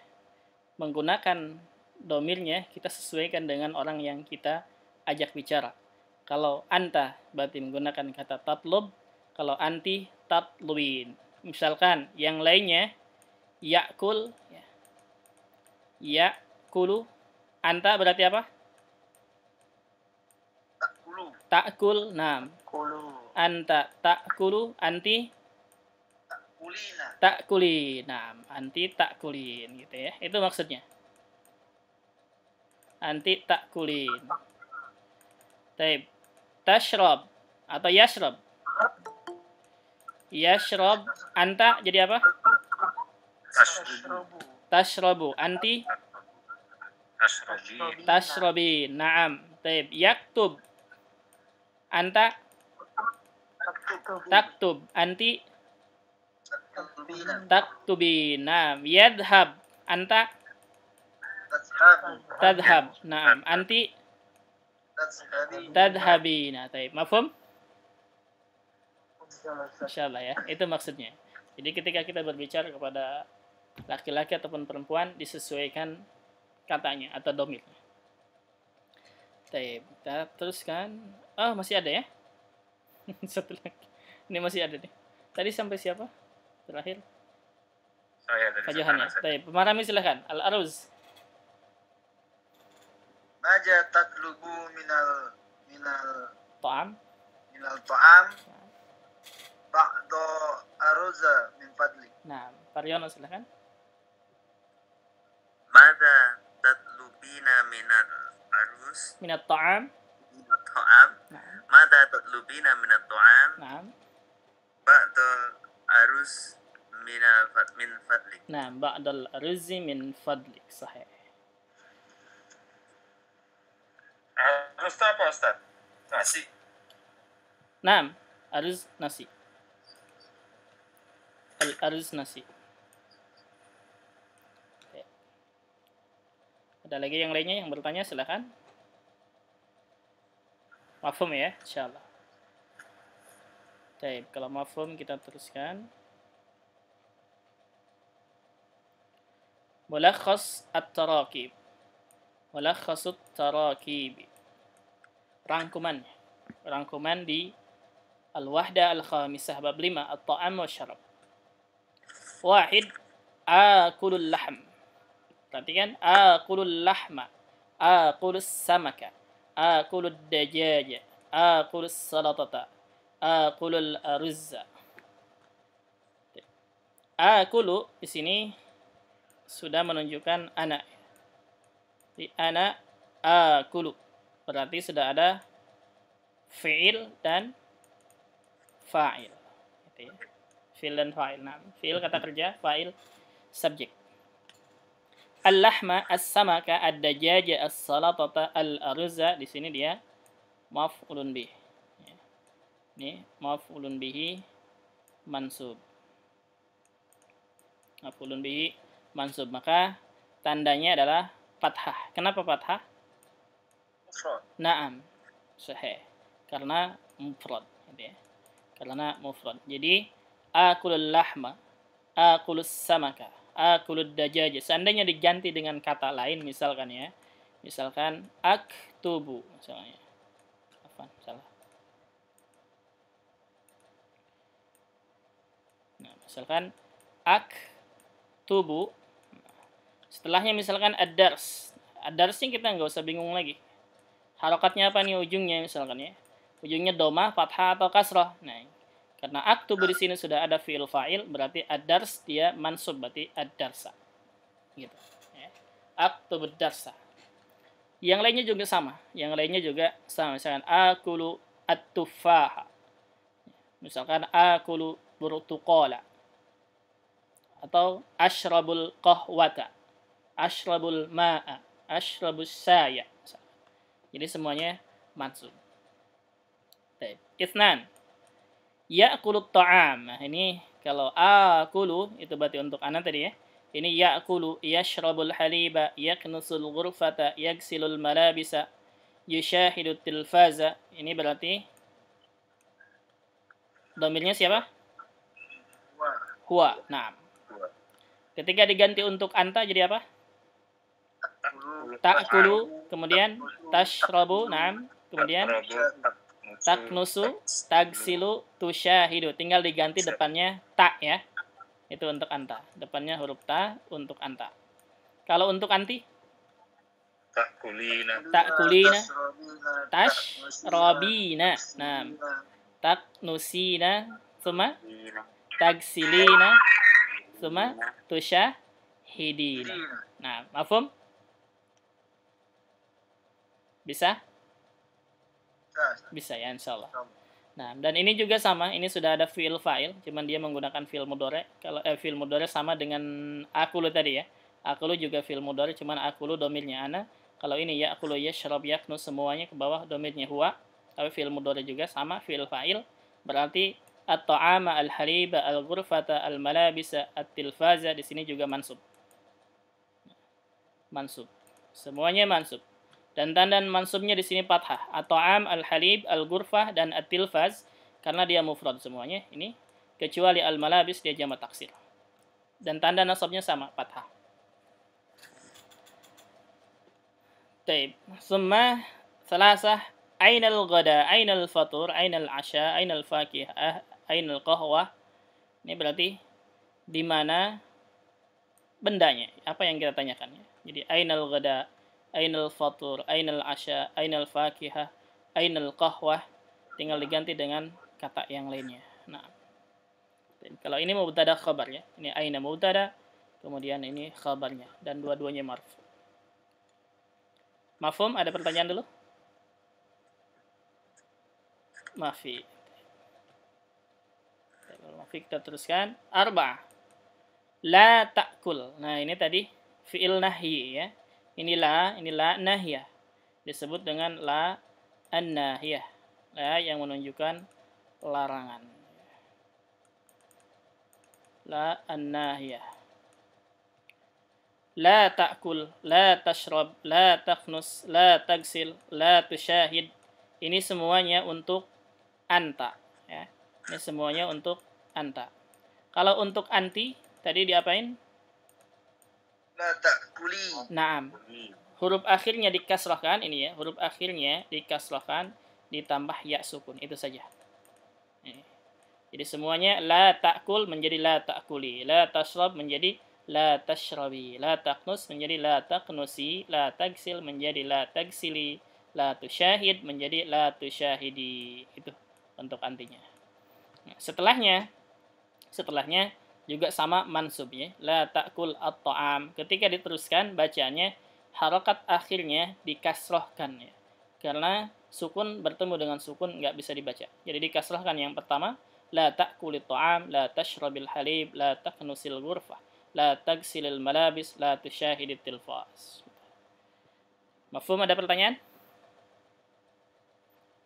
menggunakan domirnya kita sesuaikan dengan orang yang kita ajak bicara. Kalau anta berarti menggunakan kata tatlub, kalau anti tatlubin. Misalkan yang lainnya yakul, yakulu, anta berarti apa? Takulu. Takul, nah. Kulu. Anta takulu, anti Takulina. takulin. Nah, anti takulin gitu ya. Itu maksudnya. Anti takulin. Taib. Tashrab atau yashrab. Yashrab, anta jadi apa? Tashrabu. Tashrabu, anti Ashrabin. tashrabi. Naam. Taib. Yaktub, anta taktub, anti Takulina. taktubi. Naam. Yadhab, anta Tashabu. tadhab. Naam. Anti Tashabi. tadhabina. Taib. Mafhum? Insyaallah ya. Itu maksudnya. Jadi ketika kita berbicara kepada laki-laki ataupun perempuan disesuaikan katanya atau domirnya. Taib. Kita teruskan. Oh, masih ada ya? Satu lagi. Ini masih ada nih. Tadi sampai siapa? Terakhir. Saya dari Pak Johan ya. Taib. Pemarami silahkan. Al-Aruz. Maja tatlubu minal Ta'am. ta'am. Ba'do aruza min fadlik. Nah, Paryono silahkan. Mada tatlubina minal arus Minat ta'am. minat ta'am. Nah. Mada tatlubina minat ta'am. Nah. Ba'da arus min fadlik. Nah, ba'dal arzi min fadlik. Sahih. Harus itu apa Ustaz? Nasi. Nah, aruz nasi. Al-aruz nasi. Oke. Ada lagi yang lainnya yang bertanya silahkan. Mafhum ya, insyaallah. Baik, kalau mafhum kita teruskan. Mulakhas at-tarakib. Mulakhasut tarakib. Rangkuman di Al-Wahda Al-Khamisah bab 5 At-Ta'am wa Syarab. Wahid, akulul lahm. Perhatikan, akulul lahma, akulus samaka, akulud dajaja, akulus salatata, akulul aruzza. Akulu di sini sudah menunjukkan ana. Di ana akulu. Berarti sudah ada fi'il dan fa'il. Gitu ya. Fi'il dan fa'il. Nah, fi'il kata kerja, fa'il subjek. Al-lahma, as-samaka, ad-dajaja, as-salatata, al-aruzza. Di sini dia maf'ulun bih. Ya. Ini maf'ulun bihi mansub. Maf'ulun bihi mansub. Maka tandanya adalah fathah. Kenapa fathah? Naam. Sahih. Karena mufrad, gitu ya. Karena mufrad. Jadi akulul lahma, akulus samaka, akulud dajaja. Seandainya diganti dengan kata lain misalkan ya. Misalkan aktubu misalnya. Apa? Salah. Nah, misalkan aktubu. Setelahnya misalkan ad-dars. Ad-darsnya kita nggak usah bingung lagi. Harokatnya apa nih ujungnya misalkan ya. Ujungnya domah, fathah atau kasrah. Nah, karena aktubu di sini sudah ada fi'il fa'il, berarti ad-dars dia mansub, berarti ad-darsa. Gitu. Ya. Aktubu darsa. Yang lainnya juga sama. Misalkan akulu at-tufaha. Misalkan akulu burtuqala. Atau ashrabul qahwata. Ashrabul ma'a. Ashrabus saya. Jadi semuanya mansub. Itsnan. Ya'kulut ta'am. Nah, ini kalau akulu itu berarti untuk anak tadi ya. Ini ya'kulu, yashrabul haliba, yaknusul ghurfata, yagsilul malabisa, yushahidut tilfaza. Ini berarti domirnya siapa? Huwa. Naam. Ketika diganti untuk anta jadi apa? Takulu. Ta'kulu, kemudian tashrabu, naam, kemudian taknusu, tagsilu, tusyahidu. Tinggal diganti depannya ta ya. Itu untuk anta. Depannya huruf ta untuk anta. Kalau untuk anti? Takulina. Ta'kulina, Tashrobina. tashrabina. Nah, taknusina, suma tagsilina, suma tusyahidina. Nah, mafhum? Bisa? Bisa ya, insyaallah. Nah, dan ini juga sama, ini sudah ada fi'il fa'il, cuman dia menggunakan fi'il mudhari. Kalau fi'il mudhari sama dengan akulu tadi ya. Akulu juga fi'il mudhari, cuman akulu domirnya ana. Kalau ini ya akulu yashrab yaknu semuanya ke bawah domirnya huwa. Tapi fi'il mudhari juga sama fi'il fa'il. Berarti at-ta'ama, al-haliba, al-ghurfata, al-malabisa, at-tilfaza di sini juga mansub. Mansub. Semuanya mansub. Dan tanda mansubnya di sini fathah. At-ta'am, al-halib, al-ghurfah dan at-tilfaz karena dia mufrad semuanya ini, kecuali al-malabis dia jamak taksir. Dan tanda nasabnya sama, fathah. Taib. Summa salasah ainal ghada, ainal fatur, ainal asya, ainal fakihah, ainal qahwah. Ini berarti di mana bendanya? Apa yang kita tanyakan ya. Jadi ainal ghada, ainal fatur, ainal asya, ainal fakihah, ainal qahwah, tinggal diganti dengan kata yang lainnya. Nah, kalau ini mubtada khabar ya. Ini aina mubtada, kemudian ini khabarnya dan dua-duanya marfu. Mafhum? Ada pertanyaan dulu? Mafi. Mafi kita teruskan. Arba. La ta'kul. Nah, ini tadi fi'il nahyi ya. Ini la nahiyah. Disebut dengan la an-nahiyah. La yang menunjukkan larangan. La an-nahiyah. La ta'kul, la tashrab, la takhnus, la tagsil, la tusyahid. Ini semuanya untuk anta ya. Ini semuanya untuk anta. Kalau untuk anti tadi diapain? La ta'kuli. Naam. Huruf akhirnya dikasrahkan ini ya, huruf akhirnya dikasrahkan ditambah ya sukun, itu saja. Ini. Jadi semuanya la ta'kul menjadi la ta'kuli, la tashrab menjadi la tashrabi, la taknus menjadi la taknusi, la tagsil menjadi la tagsili, la tusyahid menjadi la tusyahidi. Itu untuk antinya. Nah, setelahnya juga sama mansub ya. La ta'kul at-ta'am. Ketika diteruskan bacaannya harakat akhirnya dikasrohkan ya. Karena sukun bertemu dengan sukun nggak bisa dibaca. Jadi dikasrohkan yang pertama la ta'kulit ta'am, la tashrabil halib, la taknusil ghurfah, la tagsilil malabis, la tusyahidit tilfas. Mafhum, ada pertanyaan?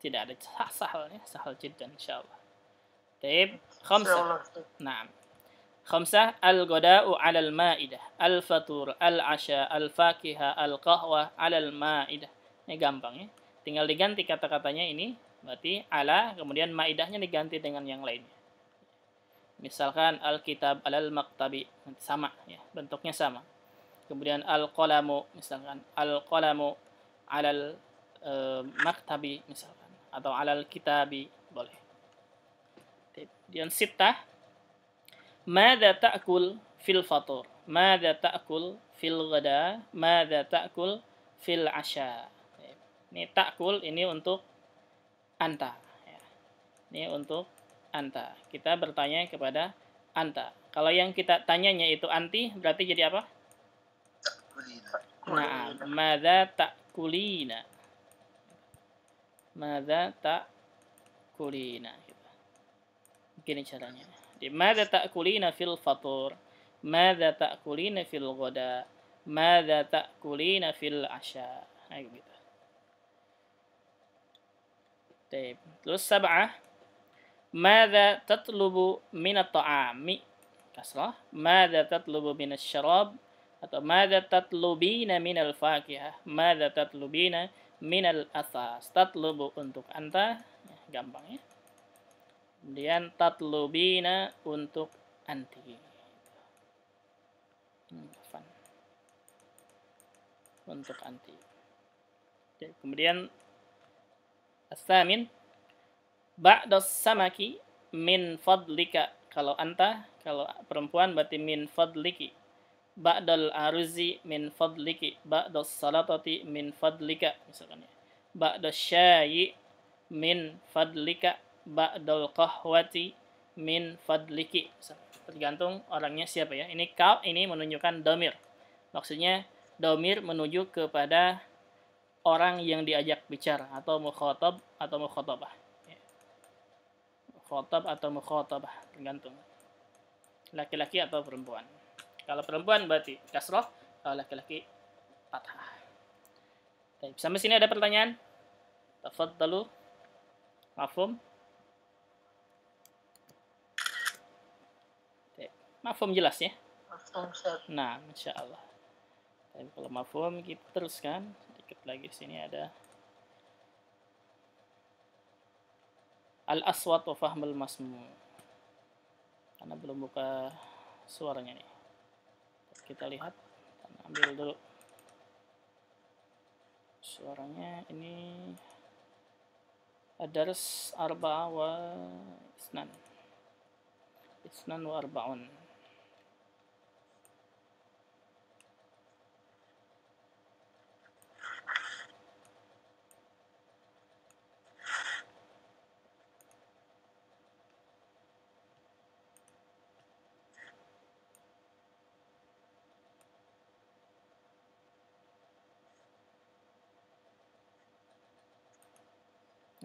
Tidak ada. Sahal ya, sahal jiddan insyaallah. Taib, khamsah. Naam. Khamsah al-ghada'u 'alal ma'idah, al-fatur, al-'asha, al-fakiha, al-qahwa 'alal ma'idah. Ini gampang ya. Tinggal diganti kata-katanya ini, berarti ala, kemudian ma'idahnya diganti dengan yang lainnya. Misalkan al-kitab alal maktabi, sama ya, bentuknya sama. Kemudian al-qalamu, misalkan al-qalamu alal maktabi misalkan, atau alal kitabi boleh. Kemudian sittah, madza ta'kul fil fatur, madza ta'kul fil ghada, madza ta'kul fil asya. Ini ta'kul ini untuk anta ya. Ini untuk anta. Kita bertanya kepada anta. Kalau yang kita tanyanya itu anti, berarti jadi apa? Ta'kulina. Nah, madza ta'kulina. Madza ta'kulina. Begini caranya. Di madza ta'kulina fil fatur, madza ta'kulina fil ghada, madza ta'kulina fil asya. Nah, gitu. Terus sab'ah, madza tatlubu minat ta'ami, kasrah, madza tatlubu minas syarab, atau madza tatlubina minal fakihah, madza tatlubina minal asas. Tatlubu untuk anta, ya, gampang ya. Kemudian tatlubina untuk anti. Afan. Untuk anti. Oke, kemudian as-samin ba'das samaki min fadlika. Kalau anta, kalau perempuan berarti min fadliki. Ba'dal aruzi min fadliki. Ba'das salatati min fadlika misalkan ya. Ba'das syai min fadlika. Ba'dal qahwati min fadliki. Tergantung orangnya siapa ya. Ini kaf ini menunjukkan domir. Maksudnya domir menuju kepada orang yang diajak bicara atau mukhatab atau mukhatabah. Mukhatab atau mukhatabah tergantung laki-laki atau perempuan. Kalau perempuan berarti kasrah, kalau laki-laki fathah. Baik, sampai sini ada pertanyaan? Tafadhalu. Mafhum? Mafhum jelas ya? Mafhum, Ustaz. Nah, Masya Allah. Tapi kalau mafhum kita teruskan. Sedikit lagi sini ada al-aswat wa fahmul masmu. Karena belum buka suaranya nih. Kita lihat. Ambil dulu suaranya. Ini ad-dars arba'a wa isnan. Isnan wa arba'un.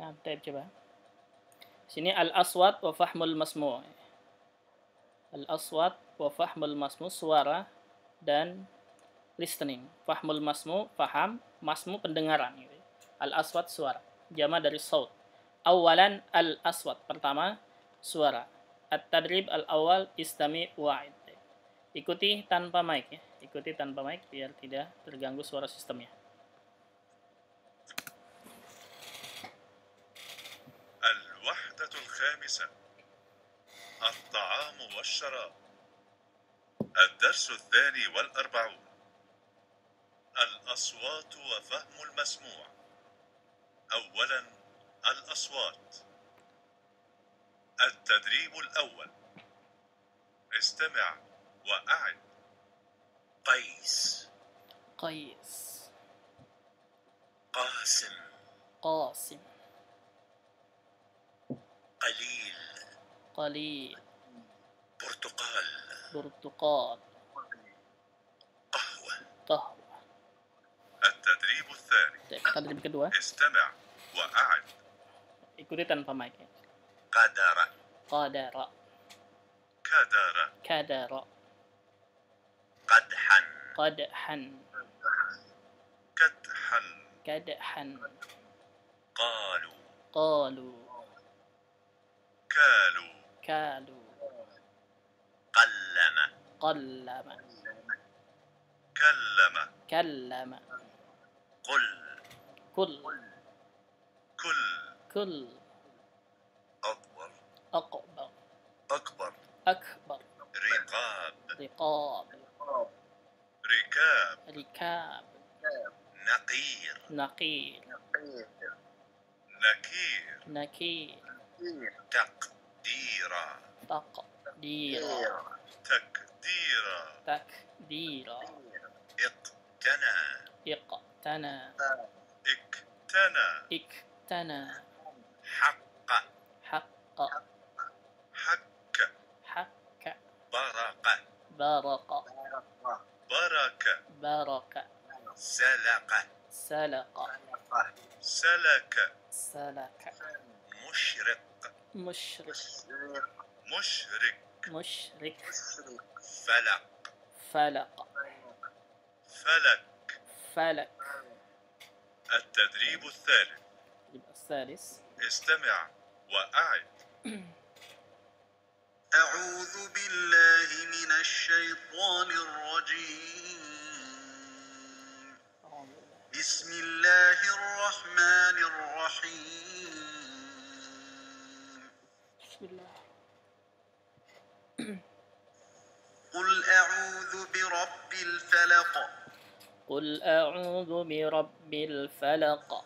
Nah, coba. Sini al-aswat wa fahmul masmu'. Al-aswat wa fahmul masmu' suara dan listening. Fahmul masmu' faham, masmu' pendengaran. Al-aswat suara. Jama dari saut. Awalan al-aswat pertama suara. At-tadrib al-awal istami wa'id. Ikuti tanpa mic ya. Ikuti tanpa mic biar tidak terganggu suara sistemnya. الوحدة الخامسة الطعام والشراب الدرس الثاني والأربعون الأصوات وفهم المسموع أولا الأصوات التدريب الأول استمع وأعد قيس قيس قاسم قاسم قليل قليل برتقال برتقال قهوة قهوة. التدريب الثاني Tadrib kedua. استمع وأعد Ikuti tanpa mic ya. قدر Qadara كدر kadara قدحا qadhan كدحا kadhan قالوا qalu كالوا kalu قلم qallama كلم kallama قل kul كل kul أكبر aqbar أكبر akbar رقاب riqab ركاب rikab نقير naqir نكير nakir تقديرا taqdira تكديرا takdira اقتنى iqtana اكتنى iktana حق haqqa حك hakka برق baraqa برك baraka سلق salaqa سلك salaka مشرق mushrik مشرك mushrik فلق falaq فلك falak. التدريب الثالث يبقى الثالث استمع وأعد أعوذ بالله من الشيطان الرجيم بسم الله الرحمن الرحيم بسم الله. قل أعوذ أعوذ برب الفلق قل أعوذ برب الفلق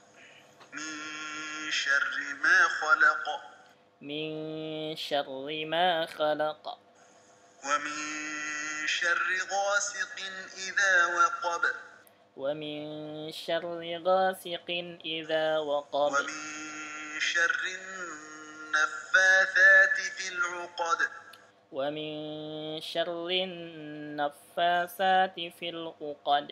من شر ما خلق من شر ما خلق ومن شر غاسق إذا وقب ومن شر غاسق إذا وقب ومن شر النفاثات في العقد ومن شر النفاثات في العقد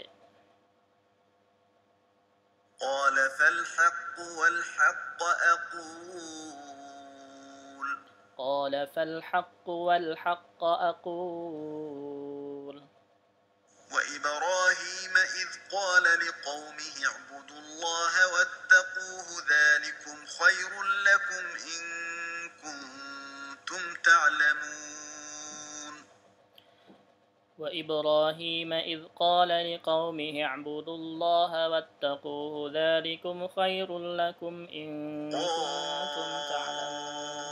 قال فالحق والحق أقول قال فالحق والحق أقول وإبراهيم إذ قال لقومه اعبدوا الله واتقوه ذلكم خير لكم إن كنتم تعلمون وإبراهيم إذ قال لقومه اعبدوا الله واتقوه ذلكم خير لكم إن كنتم تعلمون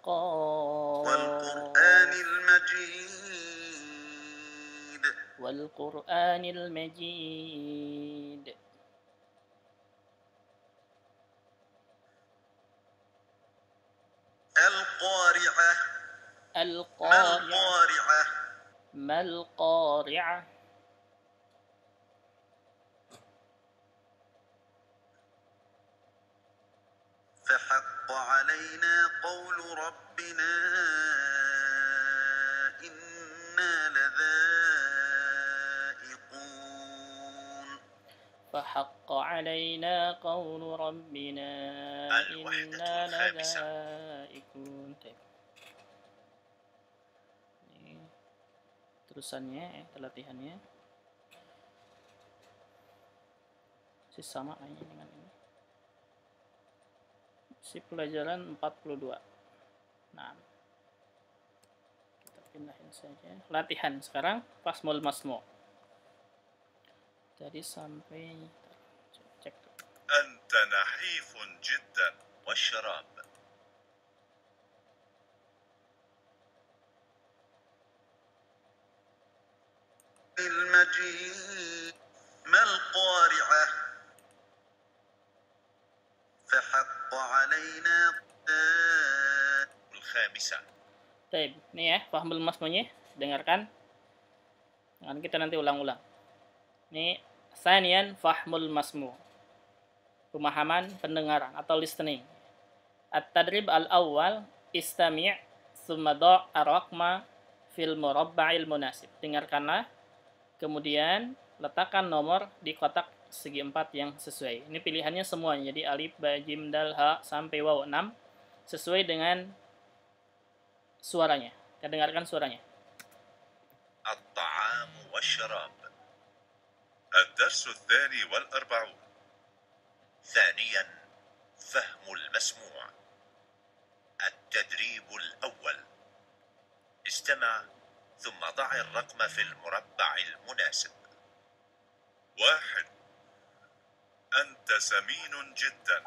قاف قاف والقرآن المجيد والقرآن المجيد القارعة ما القارعة القارعة ما القارعة فحق علينا قول ربنا إنا لذائقون فحق علينا قول ربنا الوحدة إنا الخامسة. لذائقون. Baik. Ini terusannya, latihannya masih sama kayaknya dengan ini. Si pelajaran 42. Nah, kita pindahin saja. Latihan sekarang Fasmul Masmu. Tadi sampai cek. أنت نحيف جدا والشراب المجيد ما القارعة فحق علينا الخامسة. Baik, ini ya Fahmul Masmunya, dengarkan. Nah, kita nanti ulang-ulang. Ini Sanian Fahmul Masmu. Pemahaman pendengaran atau listening. At-tadrib al-awwal istami' thumma da' ar-raqma fil murabba'il munasib. Dengarkanlah, kemudian letakkan nomor di kotak segi 4 yang sesuai. Ini pilihannya semuanya. Jadi alif, ba, jim, dal, ha sampai waw 6 sesuai dengan suaranya. Kita dengarkan suaranya. الطعام والشراب. الدرس الثاني والأربعون. ثانيا فهم المسموع. التدريب الأول استمع ثم ضع الرقم في المربع المناسب. 1. أنت سمين جدا.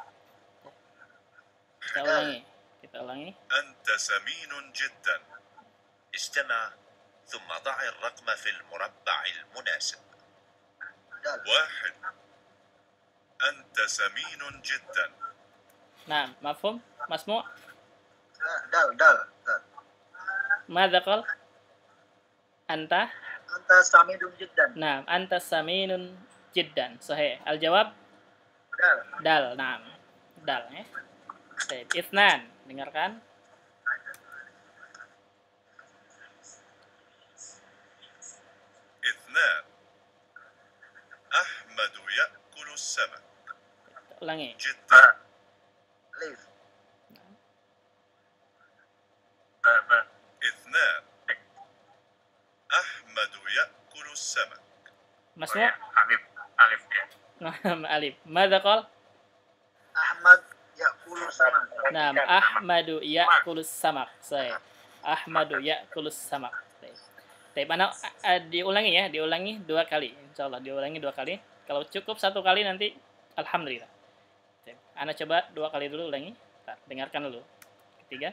Kita ulangi. أنت سمين جدا. استمع ثم ضع الرقم في المربع المناسب. 1. أنت سمين جدا. Nah, mafhum? Masmu? dal. Madza qal? Anta? Anta samidun jiddan. Nah, anta saminun jiddan. Sahih. Al-jawab? Dal. Dal. Nah, dal ya. Baik. Itsnan, dengarkan. اثنان أحمد يأكل السمك Ulangi. جدا. Alif. اثنان أحمد يأكل السمك. Masmu? Alif ya. Alif. Madza qal? Ahmad ya'kulu sama. Nah, Ahmadu ya'kulus samak. Sahih. Ahmadu ya'kulus samak. Baik. Baik, mana diulangi ya, diulangi 2 kali. Insyaallah diulangi 2 kali. Kalau cukup 1 kali nanti alhamdulillah. Baik. Ana coba 2 kali dulu ulangi. Bentar, dengarkan dulu. Ketiga.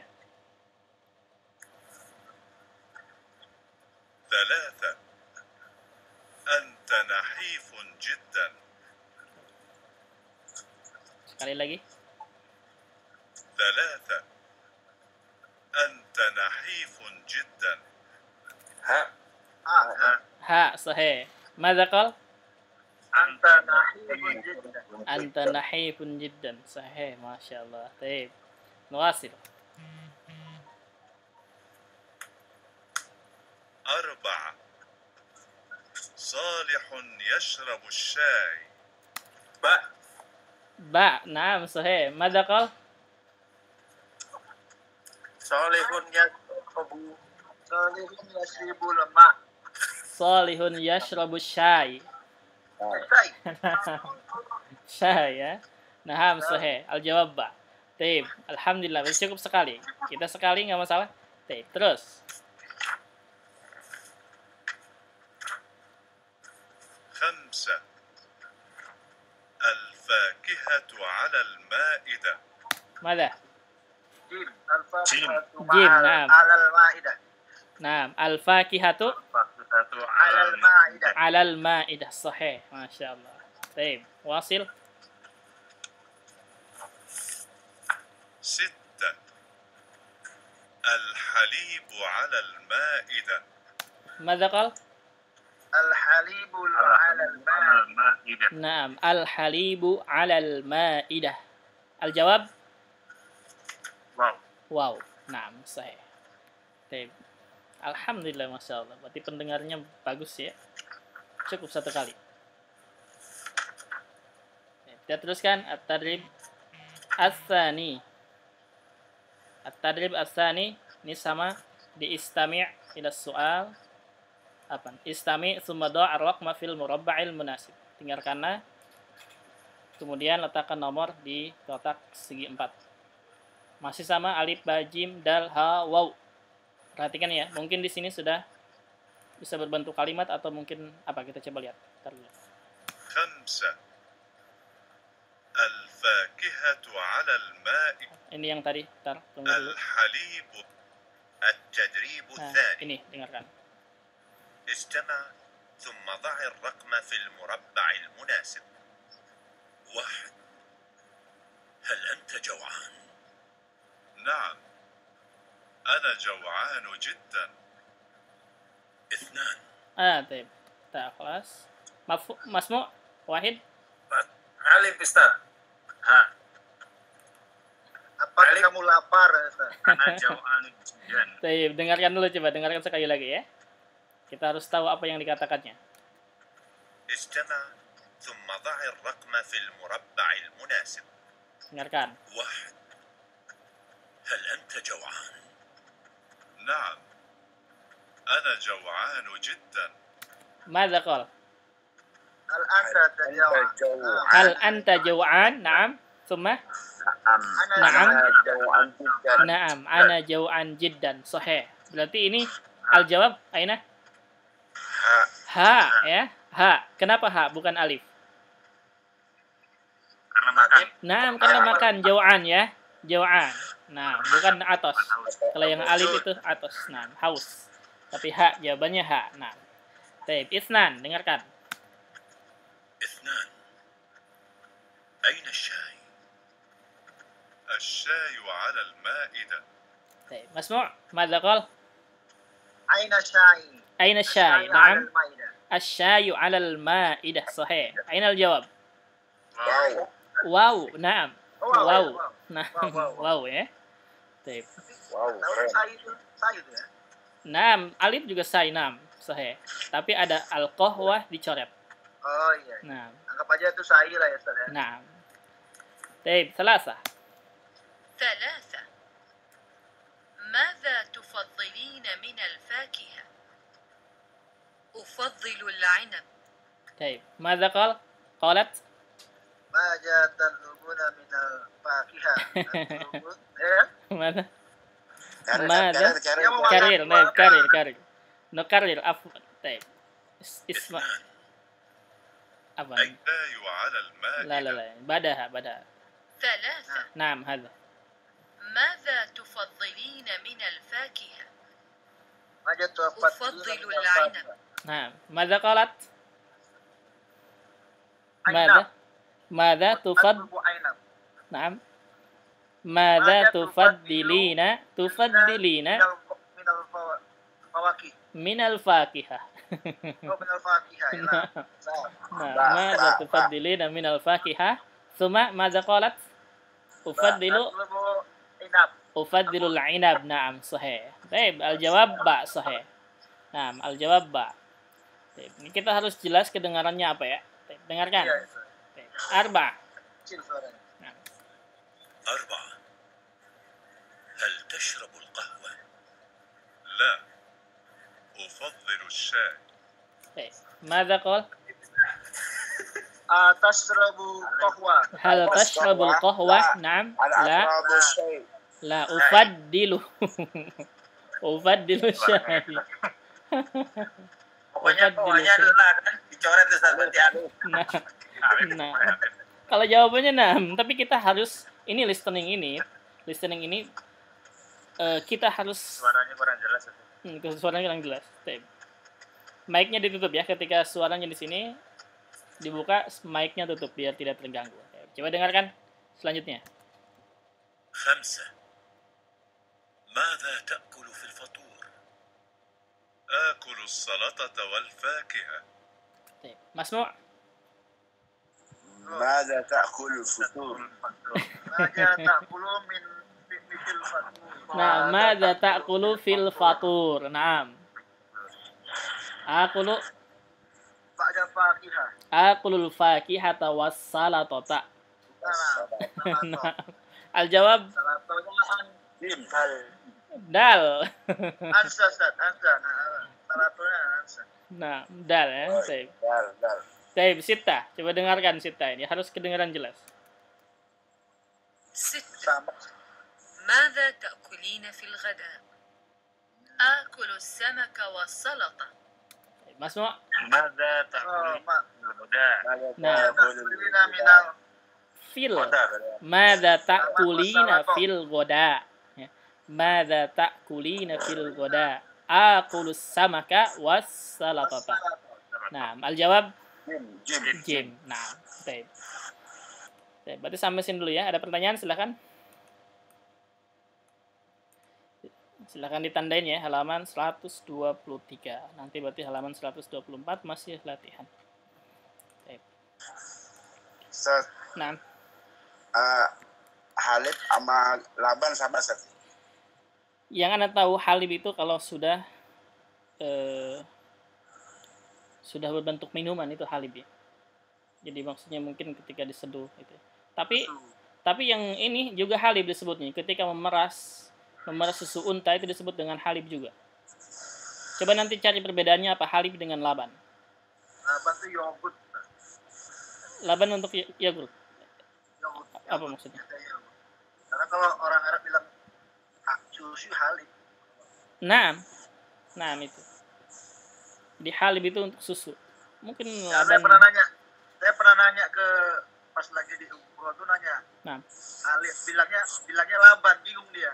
ثلاثة أنت نحيف جدا. Sekali lagi. ثلاثة أنت نحيف جدا. Ha. Ha, sahih. ماذا قال؟ Anta nahibun jiddan. أنت نحيف جدا. صحيح ما شاء الله. طيب نواصل. أربعة صالح يشرب الشاي. Ba, نعم صحيح. ماذا قال؟ Salihun yashrabu. Salihun yashribul ma'. صالح يشرب الشاي. Sai. Syai ya. Nah, sahih. Al-jawab ba. Taib. Alhamdulillah, cukup sekali. Kita sekali nggak masalah. Taib. Terus. خمسة الفاكهة على المائدة. Mada? Jim. Al-fakihatu Jim, na'am. alal ma'idah. Naam. Al-fakihatu Alal ma'idah. alal ma'idah. Sahih. Masya Allah. Taib. Wasil. ستة الحليب على المائدة. Mada qal? Al-halibul alal ma'idah. Naam. Al-halibu alal ma'idah. Al-jawab? Wow. Naam. Sahih. Taib. Alhamdulillah, Masya Allah. Berarti pendengarnya bagus ya. Cukup satu kali. Kita teruskan. At-tadrib as-tsani. At-tadrib as-tsani. Ini sama di istami' ila soal. Apa? Istami' tsumma dha' ar-raqma fil murabba'il munasib. Tinggalkanlah. Kemudian letakkan nomor di kotak segi 4. Masih sama alif, ba, jim, dal, ha, waw. Perhatikan ya, mungkin di sini sudah bisa berbentuk kalimat atau mungkin apa, kita coba lihat. Ntar dulu. خمسة الفاكهة على الماء. Ini yang tadi, ntar tunggu dulu. الحليب. التدريب Nah, الثاني ini dengarkan. استمع ثم ضع الرقم في المربع المناسب. واحد هل أنت جوعان؟ نعم أنا جوعان جدا. اثنان طيب. Tak, kelas. Masmu, Wahid. Alif Ustaz. Apakah kamu lapar, Ustaz? Ana jau'an jiddan. Taib, dengarkan dulu, coba dengarkan sekali lagi ya. Kita harus tahu apa yang dikatakannya. استمع ثم ضع الرقم في المربع المناسب. Dengarkan. واحد هل أنت جوعان؟ نعم أنا جوعان جدا. ماذا قال؟ Hal anta tajawa'an. Hal anta jaw'an? Naam. Thumma? Naam. Naam. Ana jaw'an jiddan. Sahih. Berarti ini al-jawab aina? Ha, ya. Ha. Kenapa ha bukan alif? Karena makan. Naam, karena makan jaw'an ya. Jaw'an. Nah, bukan atos. Kalau yang alif itu atos. Nah, haus. Tapi ha, jawabannya ha. Nah. Taib, isnan, dengarkan. اثنان أين الشاي؟ الشاي على المائدة. Taib, masmu' ماذا قال؟ Aina syai. أين الشاي؟ Syai نعم. alal ma'idah. الشاي على المائدة. صحيح. أين الجواب؟ Wow. واو. نعم. واو. نعم. Wow. واو ya. Taib. Tahu sai itu ya. Naam, alif juga sai, naam. Sahih. Tapi ada al-qahwah dicoret. Oh iya. Naam. Anggap aja itu sai lah ya, Ustaz ya. نعم. طيب ثلاثة. ثلاثة ماذا تفضلين من الفاكهة؟ أفضل العنب. طيب ماذا قال؟ قالت Maja talubuna minal fakihah. Talubun. Ya. ماذا؟ Dia ماذا؟ mau makan كرير. buah. طيب كرير. نكرر عفوا. طيب اسمع. apa? الشاي على المائدة. لا لا لا بعدها. ثلاثة نعم هذا. ماذا تفضلين من الفاكهة؟ Mada tufaddiluna أفضل minal العنب. fakiha. Nah, madza qalat? Ainab. Madza tufad Atlubu ainab. Naam. Madza tufaddilina Minal fawakih. minal fakihah. Oh, minal fakihah. Ya. Nah, Salah. madza tufaddilina minal fakihah. Thumma madza qalat? Atlubu inab. Ufaddilul inab. Naam, sahih. Baik, al-jawab ba, sahih. Naam, al-jawab ba. Baik, ini kita harus jelas kedengarannya apa ya? Baik, dengarkan. Iya, itu. Baik, arba. Kecil suaranya. Nah, 4. هل تشرب القهوة؟ لا، أفضل الشاي. baik. Madza qal? Tashrabu qahwa. Hal tashrabul qahwa? Naam. La. La ufaddilu. Ufaddilu syai. Pokoknya adalah kan dicoret tuh Ustaz berarti anu. Nah, kalau jawabannya tapi kita harus listening ini kita harus Suaranya kurang jelas. suaranya kurang jelas. Mic-nya ditutup ya ketika suaranya di sini dibuka, mic-nya tutup biar tidak terganggu. Coba dengarkan selanjutnya. 5. ماذا تأكل في الفطور؟ آكل السلطة والفاكهة. Masmu'? ماذا تأكل الفطور؟ Mada ta'kulu min fil fatur. Nah, madza ta'kulu fil fatur? Naam. Aqulu Ba'da fakihah. aqulul fakihata was salatata. Nah, al-jawab Salatonya dal. ansa, Ustaz. Ansa. Nah, salatonya ansa. Nah, dal ya. Baik. دال Baik, Sita. Coba dengarkan Sita ini. Harus kedengaran jelas. 6. Sama. ماذا تأكلين في الغداء؟ آكل السمك والسلطة. Masmu'? Mada Oh, ta'kuli ma. al-huda. Nah, Ta'kulina minal fil. Madza ta'kulina fil goda. Ya. Madza ta'kulina fil goda. Aqulus samaka was salatata. Nah, al-jawab jim. Nah, baik. Baik, berarti sampai sini dulu ya. Ada pertanyaan silakan. Silakan ditandain ya, halaman 123. Nanti berarti halaman 124 masih latihan. Baik. Ustaz, Nah, Halid sama Laban sama Ustaz. yang Anda tahu halib itu kalau sudah berbentuk minuman itu halib ya. Jadi maksudnya mungkin ketika diseduh gitu. Tapi yang ini juga halib disebutnya ketika memeras susu unta itu disebut dengan halib juga. Coba nanti cari perbedaannya apa halib dengan laban. bantu yogurt. Laban untuk yogurt. Yogurt. Apa maksudnya? Karena kalau orang Arab bilang susu halib. Nah itu. Di halib itu untuk susu. Mungkin Ya, laban. saya pernah nanya ke pas lagi di umroh tuh nanya. Nah. Halib bilangnya laban, bingung dia.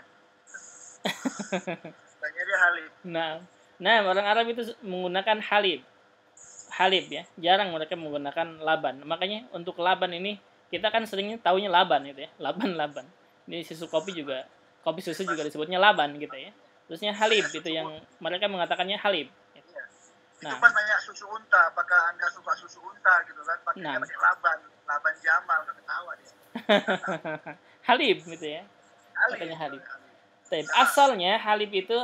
Bilangnya dia halib. Nah, orang Arab itu menggunakan halib ya. Jarang mereka menggunakan laban. Makanya untuk laban ini kita kan seringnya taunya laban gitu ya. Laban. Ini susu kopi susu juga disebutnya laban gitu ya. Terusnya halib itu yang mereka mengatakannya halib. Itu pas nanya susu unta, apakah Anda suka susu unta gitu kan? Pakai laban Jamal, ketawa dia. Halib gitu ya. Katanya halib. Asalnya halib itu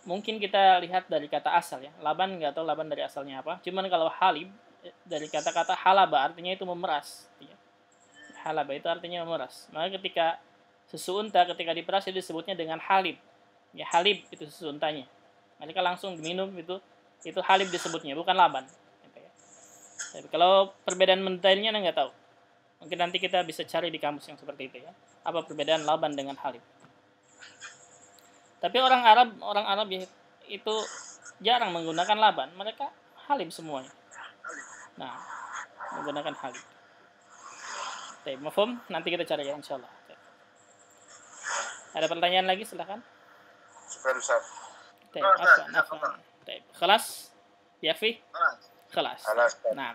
mungkin kita lihat dari kata asal ya. Laban nggak tahu laban dari asalnya apa. Cuman kalau halib dari kata-kata halaba artinya itu memeras. Ya. Halaba itu artinya memeras. Maka ketika susu unta ketika diperas itu disebutnya dengan halib. Ya halib itu susu untanya. Mereka langsung diminum itu halib disebutnya, bukan laban. Gitu ya. Tapi kalau perbedaan mendetailnya Anda nggak tahu. Mungkin nanti kita bisa cari di kamus yang seperti itu ya. Apa perbedaan laban dengan halib? Tapi orang Arab ya, itu jarang menggunakan laban. Mereka halib semuanya. Nah, menggunakan halib. Mafhum? Nanti kita cari ya insyaallah. Ada pertanyaan lagi silakan. Super Ustaz. طيب عفوا. طيب خلاص يكفي خلاص. Nah,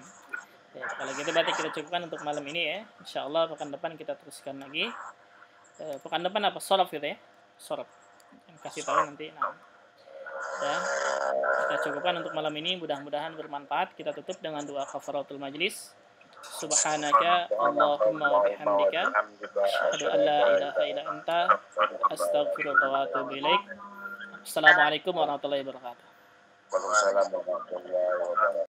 kalau gitu berarti kita cukupkan untuk malam ini ya. Insyaallah pekan depan kita teruskan lagi. Pekan depan apa? Sorof gitu ya. Sorof. Kasih tahu nanti. Nah. Dan kita cukupkan untuk malam ini, mudah-mudahan bermanfaat. Kita tutup dengan doa kafaratul majlis. Subhanaka Allahumma wa bihamdika asyhadu an la ilaha illa anta astaghfiruka wa atubu ilaik. Assalamualaikum warahmatullahi wabarakatuh. Waalaikumsalam warahmatullahi wabarakatuh.